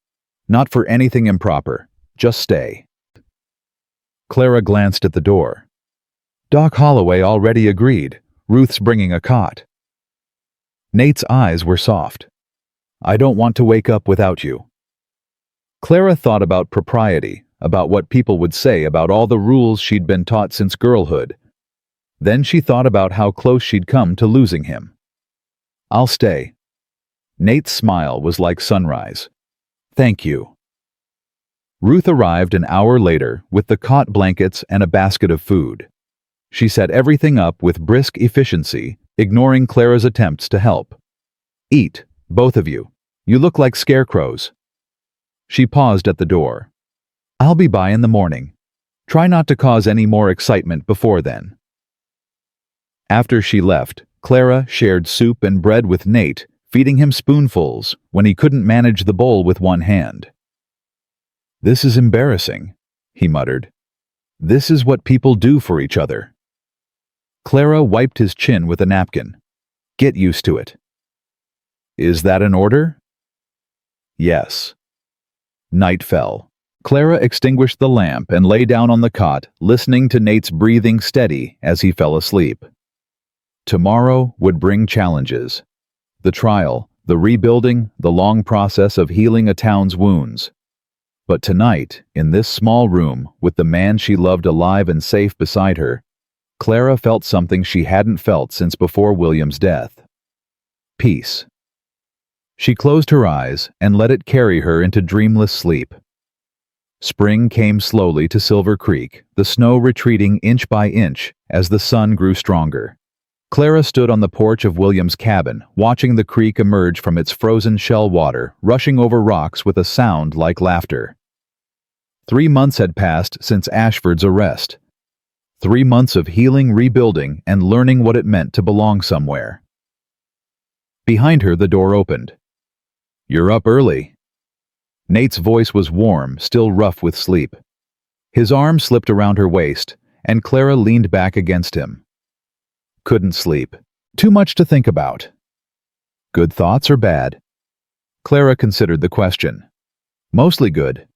Not for anything improper. Just stay. Clara glanced at the door. Doc Holloway already agreed. Ruth's bringing a cot. Nate's eyes were soft. I don't want to wake up without you. Clara thought about propriety, about what people would say, about all the rules she'd been taught since girlhood. Then she thought about how close she'd come to losing him. I'll stay. Nate's smile was like sunrise. Thank you. Ruth arrived an hour later with the cot blankets and a basket of food. She set everything up with brisk efficiency, ignoring Clara's attempts to help. Eat, both of you. You look like scarecrows. She paused at the door. I'll be by in the morning. Try not to cause any more excitement before then. After she left, Clara shared soup and bread with Nate, feeding him spoonfuls when he couldn't manage the bowl with one hand. This is embarrassing, he muttered. This is what people do for each other. Clara wiped his chin with a napkin. Get used to it. Is that an order? Yes. Night fell. Clara extinguished the lamp and lay down on the cot, listening to Nate's breathing steady as he fell asleep. Tomorrow would bring challenges. The trial, the rebuilding, the long process of healing a town's wounds. But tonight, in this small room, with the man she loved alive and safe beside her, Clara felt something she hadn't felt since before William's death. Peace. She closed her eyes and let it carry her into dreamless sleep. Spring came slowly to Silver Creek, the snow retreating inch by inch as the sun grew stronger. Clara stood on the porch of William's cabin, watching the creek emerge from its frozen shell water, rushing over rocks with a sound like laughter. 3 months had passed since Ashford's arrest. 3 months of healing, rebuilding, and learning what it meant to belong somewhere. Behind her, the door opened. You're up early. Nate's voice was warm, still rough with sleep. His arm slipped around her waist, and Clara leaned back against him. Couldn't sleep. Too much to think about. Good thoughts or bad? Clara considered the question. Mostly good.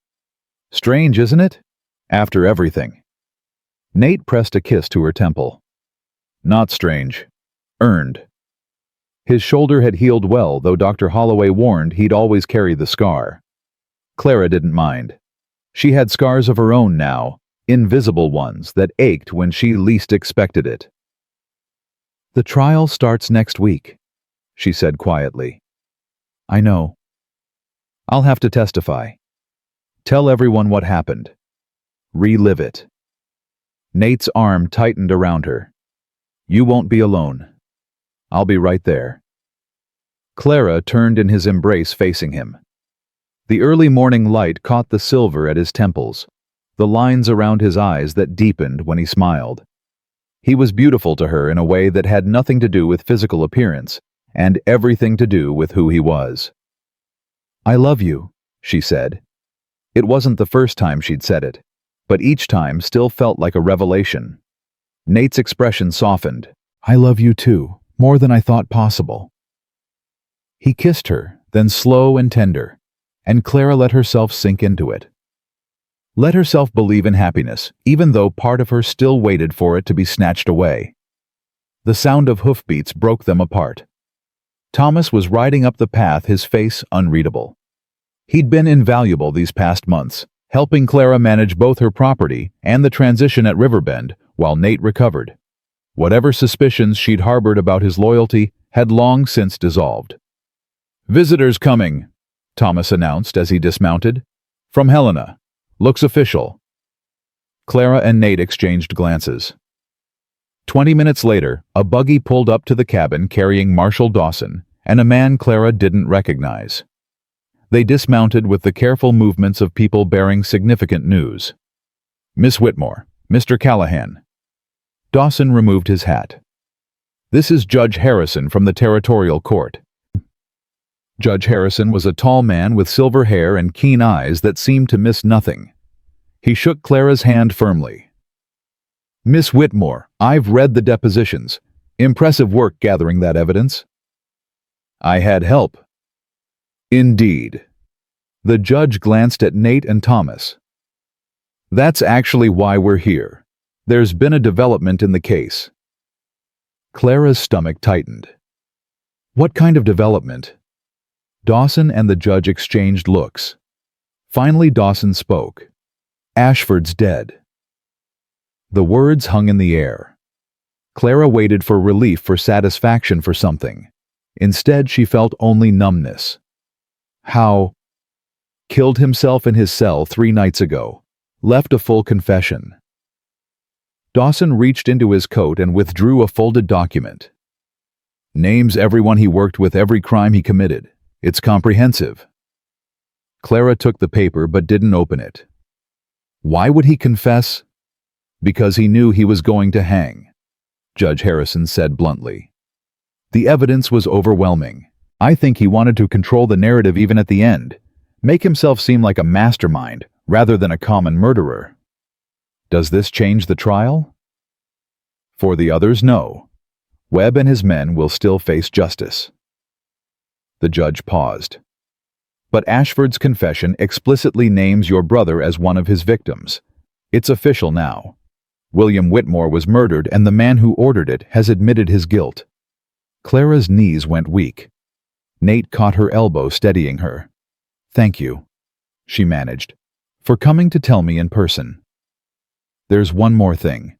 Strange, isn't it? After everything. Nate pressed a kiss to her temple. Not strange. Earned. His shoulder had healed well, though Dr. Holloway warned he'd always carry the scar. Clara didn't mind. She had scars of her own now, invisible ones that ached when she least expected it. The trial starts next week, she said quietly. I know. I'll have to testify. Tell everyone what happened. Relive it. Nate's arm tightened around her. You won't be alone. I'll be right there." Clara turned in his embrace facing him. The early morning light caught the silver at his temples, the lines around his eyes that deepened when he smiled. He was beautiful to her in a way that had nothing to do with physical appearance, and everything to do with who he was. "I love you," she said. It wasn't the first time she'd said it, but each time still felt like a revelation. Nate's expression softened. "I love you too, more than I thought possible." He kissed her, then slow and tender, and Clara let herself sink into it. Let herself believe in happiness, even though part of her still waited for it to be snatched away. The sound of hoofbeats broke them apart. Thomas was riding up the path, his face unreadable. He'd been invaluable these past months, helping Clara manage both her property and the transition at Riverbend while Nate recovered. Whatever suspicions she'd harbored about his loyalty had long since dissolved. "Visitors coming," Thomas announced as he dismounted. "From Helena. Looks official." Clara and Nate exchanged glances. 20 minutes later, a buggy pulled up to the cabin carrying Marshal Dawson and a man Clara didn't recognize. They dismounted with the careful movements of people bearing significant news. "Miss Whitmore, Mr. Callahan." Dawson removed his hat. "This is Judge Harrison from the Territorial Court." Judge Harrison was a tall man with silver hair and keen eyes that seemed to miss nothing. He shook Clara's hand firmly. "Miss Whitmore, I've read the depositions. Impressive work gathering that evidence." "I had help." "Indeed." The judge glanced at Nate and Thomas. "That's actually why we're here. There's been a development in the case." Clara's stomach tightened. "What kind of development?" Dawson and the judge exchanged looks. Finally, Dawson spoke. "Ashford's dead." The words hung in the air. Clara waited for relief, for satisfaction, for something. Instead, she felt only numbness. How? Killed himself in his cell 3 nights ago. Left a full confession. Dawson reached into his coat and withdrew a folded document. Names everyone he worked with, every crime he committed. It's comprehensive. Clara took the paper but didn't open it. Why would he confess? Because he knew he was going to hang, Judge Harrison said bluntly. The evidence was overwhelming. I think he wanted to control the narrative even at the end, make himself seem like a mastermind rather than a common murderer. Does this change the trial? For the others, no. Webb and his men will still face justice. The judge paused. But Ashford's confession explicitly names your brother as one of his victims. It's official now. William Whitmore was murdered, and the man who ordered it has admitted his guilt. Clara's knees went weak. Nate caught her elbow, steadying her. Thank you, she managed, for coming to tell me in person. There's one more thing.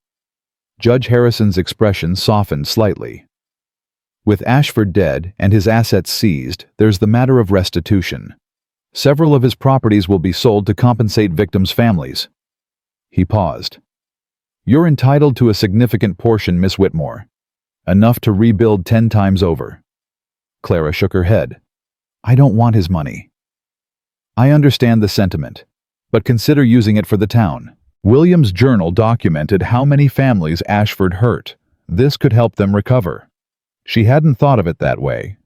Judge Harrison's expression softened slightly. With Ashford dead and his assets seized, there's the matter of restitution. Several of his properties will be sold to compensate victims' families. He paused. You're entitled to a significant portion, Miss Whitmore. Enough to rebuild 10 times over. Clara shook her head. I don't want his money. I understand the sentiment, but consider using it for the town. William's journal documented how many families Ashford hurt. This could help them recover. She hadn't thought of it that way.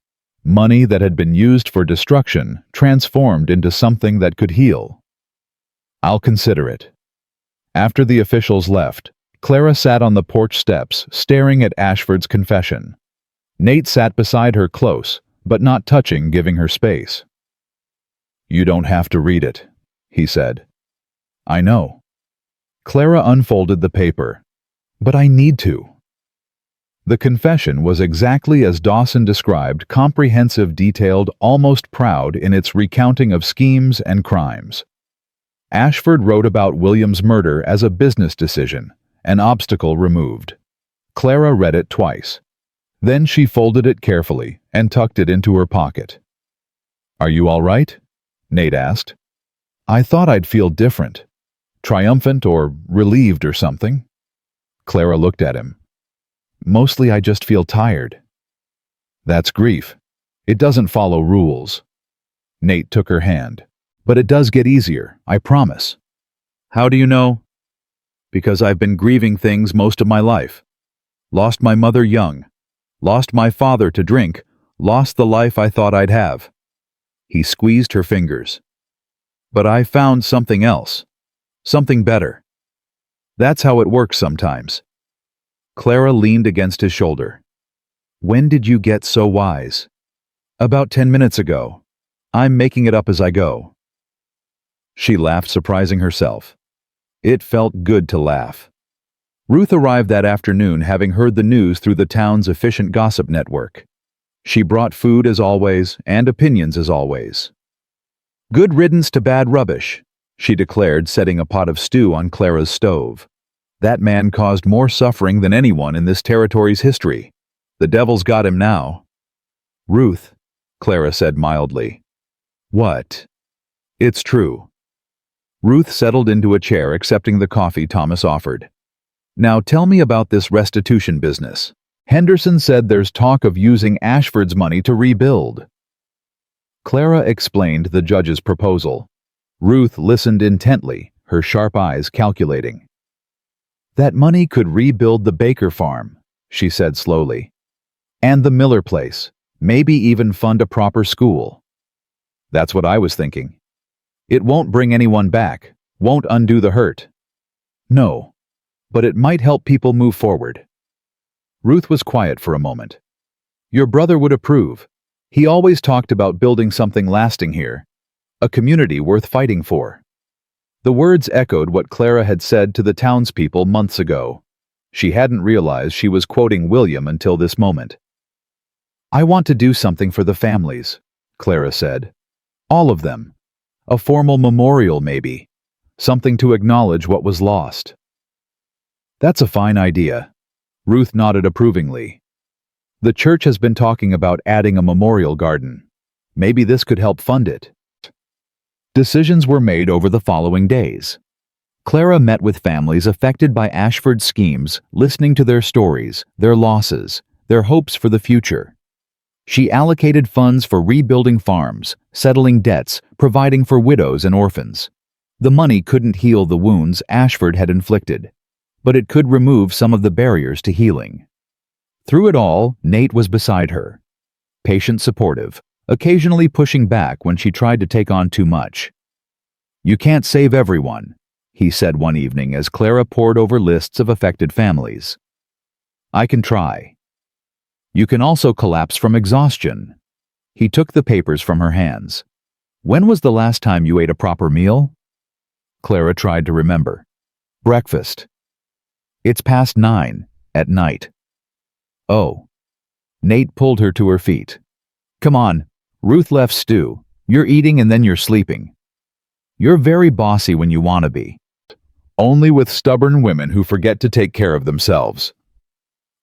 Money that had been used for destruction transformed into something that could heal. I'll consider it. After the officials left, Clara sat on the porch steps, staring at Ashford's confession. Nate sat beside her, close, but not touching, giving her space. You don't have to read it, he said. I know. Clara unfolded the paper. But I need to. The confession was exactly as Dawson described, comprehensive, detailed, almost proud in its recounting of schemes and crimes. Ashford wrote about William's murder as a business decision, an obstacle removed. Clara read it twice. Then she folded it carefully and tucked it into her pocket. Are you all right? Nate asked. I thought I'd feel different. Triumphant or relieved or something. Clara looked at him. Mostly I just feel tired. That's grief. It doesn't follow rules. Nate took her hand. But it does get easier, I promise. How do you know? Because I've been grieving things most of my life. Lost my mother young. Lost my father to drink. Lost the life I thought I'd have. He squeezed her fingers. But I found something else. Something better. That's how it works sometimes. Clara leaned against his shoulder. When did you get so wise? About 10 minutes ago. I'm making it up as I go. She laughed, surprising herself. It felt good to laugh. Ruth arrived that afternoon, having heard the news through the town's efficient gossip network. She brought food as always, and opinions as always. Good riddance to bad rubbish, she declared, setting a pot of stew on Clara's stove. That man caused more suffering than anyone in this territory's history. The devil's got him now. Ruth, Clara said mildly. What? It's true. Ruth settled into a chair, accepting the coffee Thomas offered. Now tell me about this restitution business. Henderson said there's talk of using Ashford's money to rebuild. Clara explained the judge's proposal. Ruth listened intently, her sharp eyes calculating. That money could rebuild the Baker farm, she said slowly. And the Miller place, maybe even fund a proper school. That's what I was thinking. It won't bring anyone back, won't undo the hurt. No, but it might help people move forward. Ruth was quiet for a moment. Your brother would approve. He always talked about building something lasting here, a community worth fighting for. The words echoed what Clara had said to the townspeople months ago. She hadn't realized she was quoting William until this moment. I want to do something for the families, Clara said. All of them. A formal memorial, maybe. Something to acknowledge what was lost. That's a fine idea. Ruth nodded approvingly. The church has been talking about adding a memorial garden. Maybe this could help fund it. Decisions were made over the following days. Clara met with families affected by Ashford's schemes, listening to their stories, their losses, their hopes for the future. She allocated funds for rebuilding farms, settling debts, providing for widows and orphans. The money couldn't heal the wounds Ashford had inflicted, but it could remove some of the barriers to healing. Through it all, Nate was beside her, patient, supportive, occasionally pushing back when she tried to take on too much. You can't save everyone, he said one evening as Clara pored over lists of affected families. I can try. You can also collapse from exhaustion. He took the papers from her hands. When was the last time you ate a proper meal? Clara tried to remember. Breakfast. It's past 9 at night. Oh. Nate pulled her to her feet. Come on, Ruth left stew. You're eating and then you're sleeping. You're very bossy when you want to be. Only with stubborn women who forget to take care of themselves.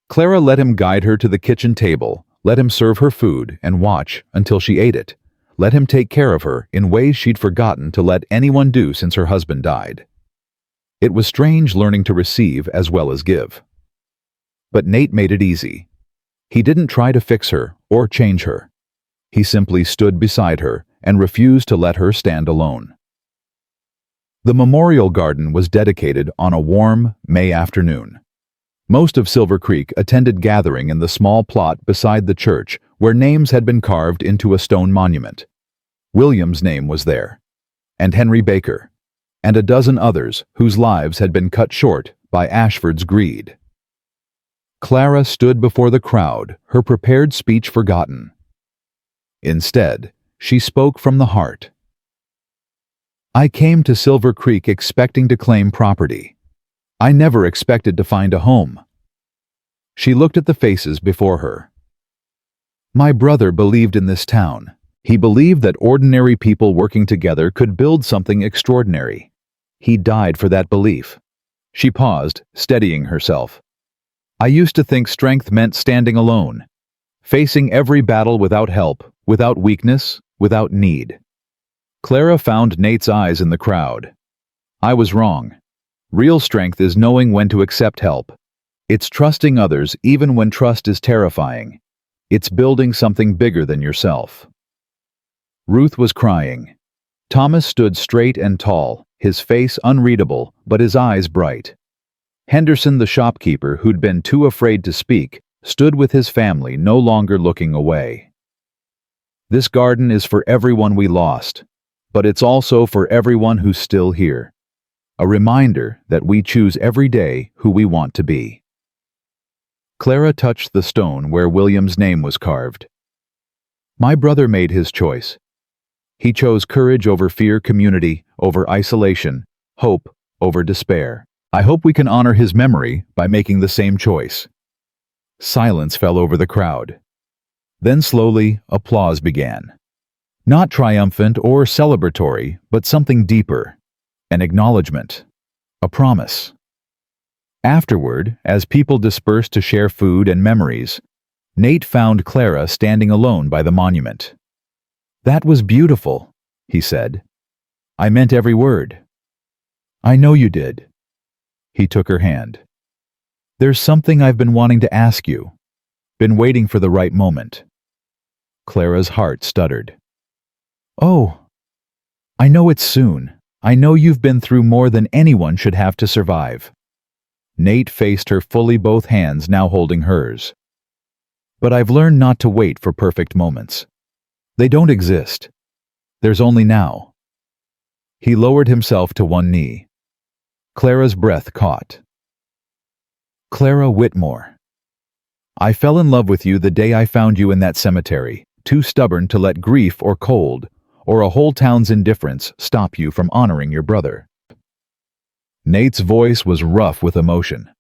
Clara let him guide her to the kitchen table, let him serve her food and watch until she ate it, let him take care of her in ways she'd forgotten to let anyone do since her husband died. It was strange learning to receive as well as give. But Nate made it easy. He didn't try to fix her or change her. He simply stood beside her and refused to let her stand alone. The memorial garden was dedicated on a warm May afternoon. Most of Silver Creek attended gathering in the small plot beside the church where names had been carved into a stone monument. William's name was there, and Henry Baker, and a dozen others whose lives had been cut short by Ashford's greed. Clara stood before the crowd, her prepared speech forgotten. Instead, she spoke from the heart. I came to Silver Creek expecting to claim property. I never expected to find a home. She looked at the faces before her. My brother believed in this town. He believed that ordinary people working together could build something extraordinary. He died for that belief. She paused, steadying herself. I used to think strength meant standing alone, facing every battle without help, without weakness, without need. Clara found Nate's eyes in the crowd. I was wrong. Real strength is knowing when to accept help. It's trusting others even when trust is terrifying. It's building something bigger than yourself. Ruth was crying. Thomas stood straight and tall, his face unreadable, but his eyes bright. Henderson, the shopkeeper, who'd been too afraid to speak, stood with his family, no longer looking away. This garden is for everyone we lost, but it's also for everyone who's still here. A reminder that we choose every day who we want to be. Clara touched the stone where William's name was carved. My brother made his choice. He chose courage over fear, community over isolation, hope over despair. I hope we can honor his memory by making the same choice. Silence fell over the crowd. Then slowly, applause began. Not triumphant or celebratory, but something deeper. An acknowledgement. A promise. Afterward, as people dispersed to share food and memories, Nate found Clara standing alone by the monument. That was beautiful, he said. I meant every word. I know you did. He took her hand. There's something I've been wanting to ask you. Been waiting for the right moment. Clara's heart stuttered. Oh, I know it's soon. I know you've been through more than anyone should have to survive. Nate faced her fully, both hands now holding hers. But I've learned not to wait for perfect moments. They don't exist. There's only now. He lowered himself to one knee. Clara's breath caught. Clara Whitmore. I fell in love with you the day I found you in that cemetery, too stubborn to let grief or cold, or a whole town's indifference stop you from honoring your brother. Nate's voice was rough with emotion.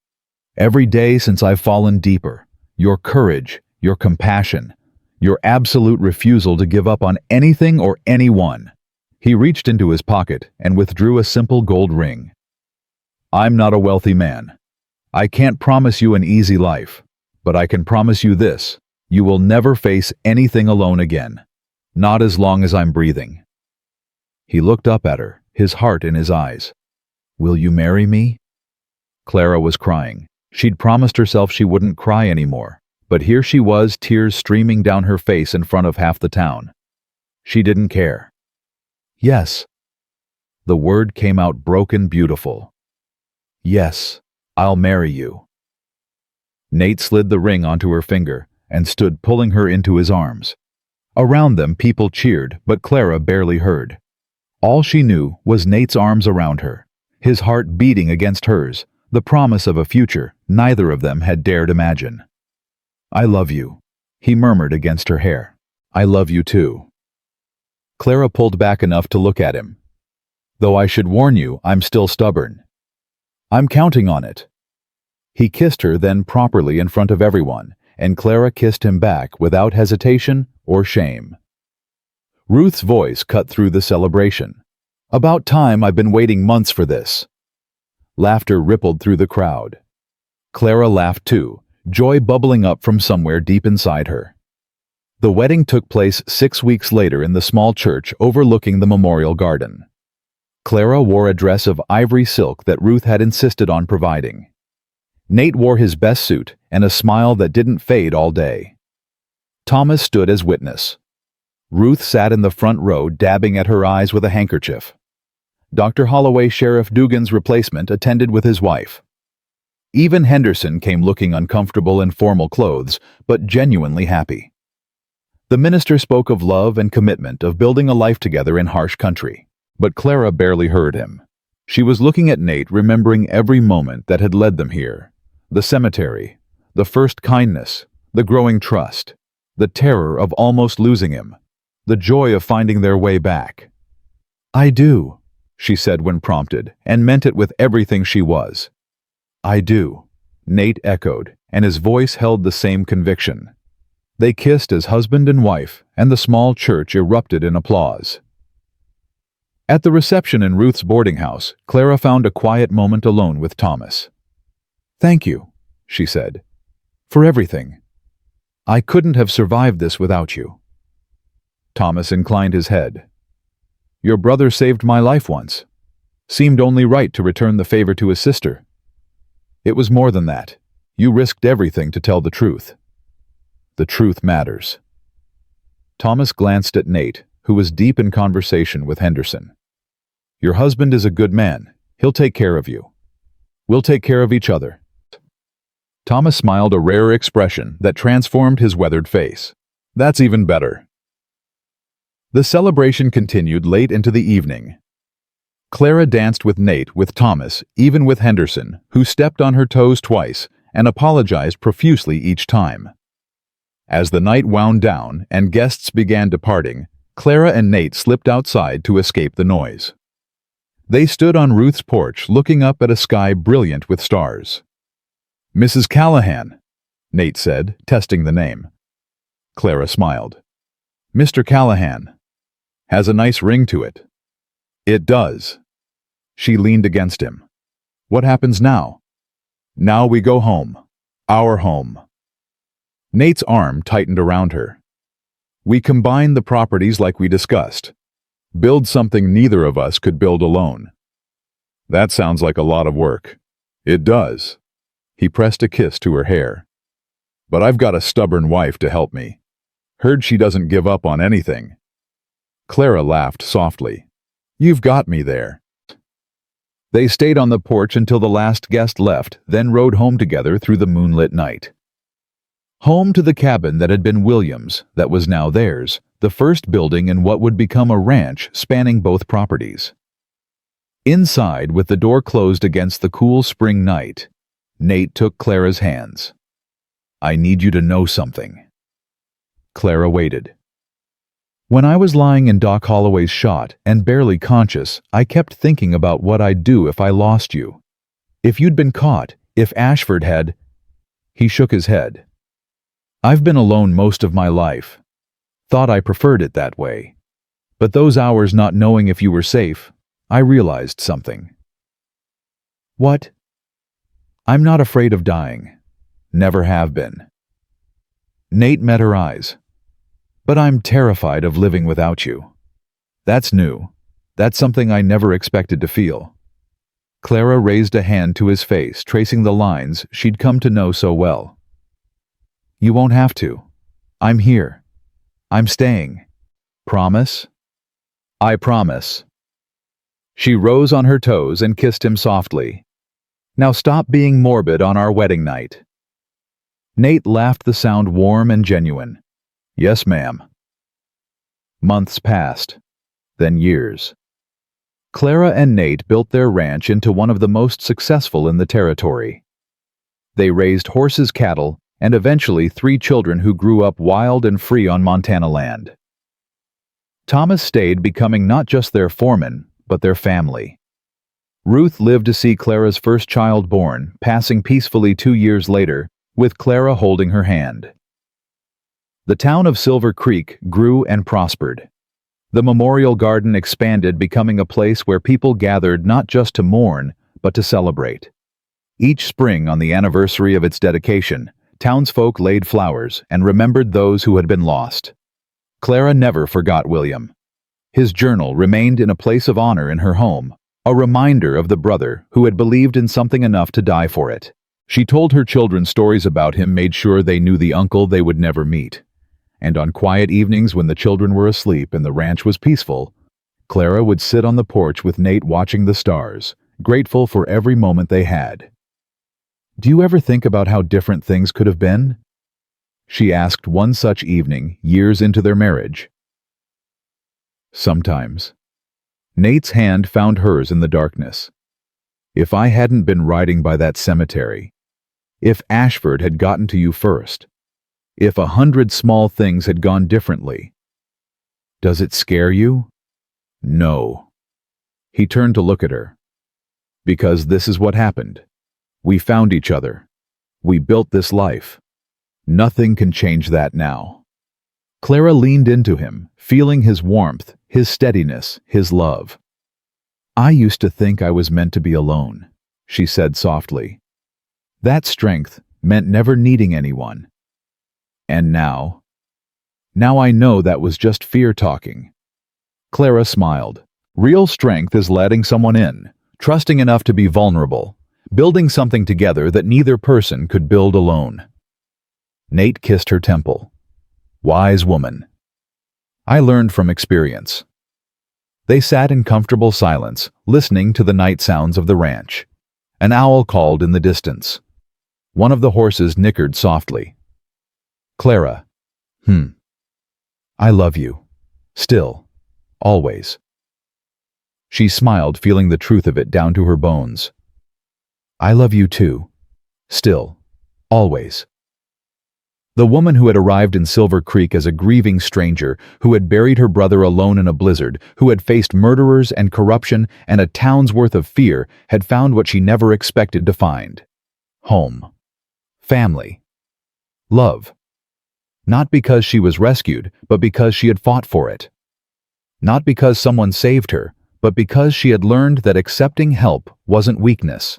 Every day since I've fallen deeper, your courage, your compassion, your absolute refusal to give up on anything or anyone. He reached into his pocket and withdrew a simple gold ring. I'm not a wealthy man. I can't promise you an easy life, but I can promise you this: you will never face anything alone again. Not as long as I'm breathing. He looked up at her, his heart in his eyes. Will you marry me? Clara was crying. She'd promised herself she wouldn't cry anymore, but here she was, tears streaming down her face in front of half the town. She didn't care. Yes. The word came out broken, beautiful. Yes, I'll marry you. Nate slid the ring onto her finger and stood pulling her into his arms. Around them, people cheered, but Clara barely heard. All she knew was Nate's arms around her, his heart beating against hers, the promise of a future neither of them had dared imagine. I love you, he murmured against her hair. I love you too. Clara pulled back enough to look at him. Though I should warn you, I'm still stubborn. I'm counting on it. He kissed her then properly in front of everyone, and Clara kissed him back without hesitation or shame. Ruth's voice cut through the celebration. About time, I've been waiting months for this. Laughter rippled through the crowd. Clara laughed too, joy bubbling up from somewhere deep inside her. The wedding took place 6 weeks later in the small church overlooking the memorial garden. Clara wore a dress of ivory silk that Ruth had insisted on providing. Nate wore his best suit and a smile that didn't fade all day. Thomas stood as witness. Ruth sat in the front row, dabbing at her eyes with a handkerchief. Dr. Holloway, Sheriff Dugan's replacement, attended with his wife. Even Henderson came looking uncomfortable in formal clothes, but genuinely happy. The minister spoke of love and commitment, of building a life together in harsh country. But Clara barely heard him. She was looking at Nate, remembering every moment that had led them here. The cemetery, the first kindness, the growing trust, the terror of almost losing him, the joy of finding their way back. I do, she said when prompted, and meant it with everything she was. I do, Nate echoed, and his voice held the same conviction. They kissed as husband and wife, and the small church erupted in applause. At the reception in Ruth's boarding house, Clara found a quiet moment alone with Thomas. Thank you, she said, for everything. I couldn't have survived this without you. Thomas inclined his head. Your brother saved my life once. Seemed only right to return the favor to his sister. It was more than that. You risked everything to tell the truth. The truth matters. Thomas glanced at Nate, who was deep in conversation with Henderson. Your husband is a good man. He'll take care of you. We'll take care of each other. Thomas smiled a rare expression that transformed his weathered face. That's even better. The celebration continued late into the evening. Clara danced with Nate, with Thomas, even with Henderson, who stepped on her toes twice and apologized profusely each time. As the night wound down and guests began departing, Clara and Nate slipped outside to escape the noise. They stood on Ruth's porch looking up at a sky brilliant with stars. Mrs. Callahan, Nate said, testing the name. Clara smiled. Mr. Callahan. Has a nice ring to it. It does. She leaned against him. What happens now? Now we go home. Our home. Nate's arm tightened around her. We combine the properties like we discussed. Build something neither of us could build alone. That sounds like a lot of work. It does. He pressed a kiss to her hair. But I've got a stubborn wife to help me. Heard she doesn't give up on anything. Clara laughed softly. You've got me there. They stayed on the porch until the last guest left, then rode home together through the moonlit night. Home to the cabin that had been Williams', that was now theirs, the first building in what would become a ranch spanning both properties. Inside, with the door closed against the cool spring night, Nate took Clara's hands. I need you to know something. Clara waited. When I was lying in Doc Holloway's shot and barely conscious, I kept thinking about what I'd do if I lost you. If you'd been caught, if Ashford had... He shook his head. I've been alone most of my life. Thought I preferred it that way. But those hours not knowing if you were safe, I realized something. What? I'm not afraid of dying. Never have been. Nate met her eyes. But I'm terrified of living without you. That's new. That's something I never expected to feel. Clara raised a hand to his face, tracing the lines she'd come to know so well. You won't have to. I'm here. I'm staying. Promise? I promise. She rose on her toes and kissed him softly. Now stop being morbid on our wedding night. Nate laughed, the sound warm and genuine. Yes, ma'am. Months passed, then years. Clara and Nate built their ranch into one of the most successful in the territory. They raised horses, cattle, and eventually 3 children who grew up wild and free on Montana land. Thomas stayed, becoming not just their foreman, but their family. Ruth lived to see Clara's first child born, passing peacefully 2 years later, with Clara holding her hand. The town of Silver Creek grew and prospered. The memorial garden expanded, becoming a place where people gathered not just to mourn, but to celebrate. Each spring, on the anniversary of its dedication, townsfolk laid flowers and remembered those who had been lost. Clara never forgot William. His journal remained in a place of honor in her home, a reminder of the brother who had believed in something enough to die for it. She told her children stories about him, made sure they knew the uncle they would never meet. And on quiet evenings when the children were asleep and the ranch was peaceful, Clara would sit on the porch with Nate watching the stars, grateful for every moment they had. Do you ever think about how different things could have been? She asked one such evening, years into their marriage. Sometimes. Nate's hand found hers in the darkness. If I hadn't been riding by that cemetery, if Ashford had gotten to you first, if 100 small things had gone differently. Does it scare you? No. He turned to look at her. Because this is what happened. We found each other. We built this life. Nothing can change that now. Clara leaned into him, feeling his warmth, his steadiness, his love. I used to think I was meant to be alone, she said softly. That strength meant never needing anyone. And now? Now I know that was just fear talking. Clara smiled. Real strength is letting someone in, trusting enough to be vulnerable, building something together that neither person could build alone. Nate kissed her temple. Wise woman. I learned from experience. They sat in comfortable silence, listening to the night sounds of the ranch. An owl called in the distance. One of the horses nickered softly. Clara. I love you. Still. Always. She smiled, feeling the truth of it down to her bones. I love you too. Still. Always. The woman who had arrived in Silver Creek as a grieving stranger, who had buried her brother alone in a blizzard, who had faced murderers and corruption and a town's worth of fear, had found what she never expected to find. Home. Family. Love. Not because she was rescued, but because she had fought for it. Not because someone saved her, but because she had learned that accepting help wasn't weakness.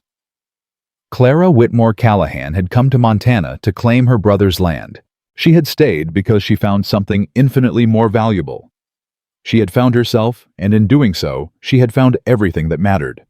Clara Whitmore Callahan had come to Montana to claim her brother's land. She had stayed because she found something infinitely more valuable. She had found herself, and in doing so, she had found everything that mattered.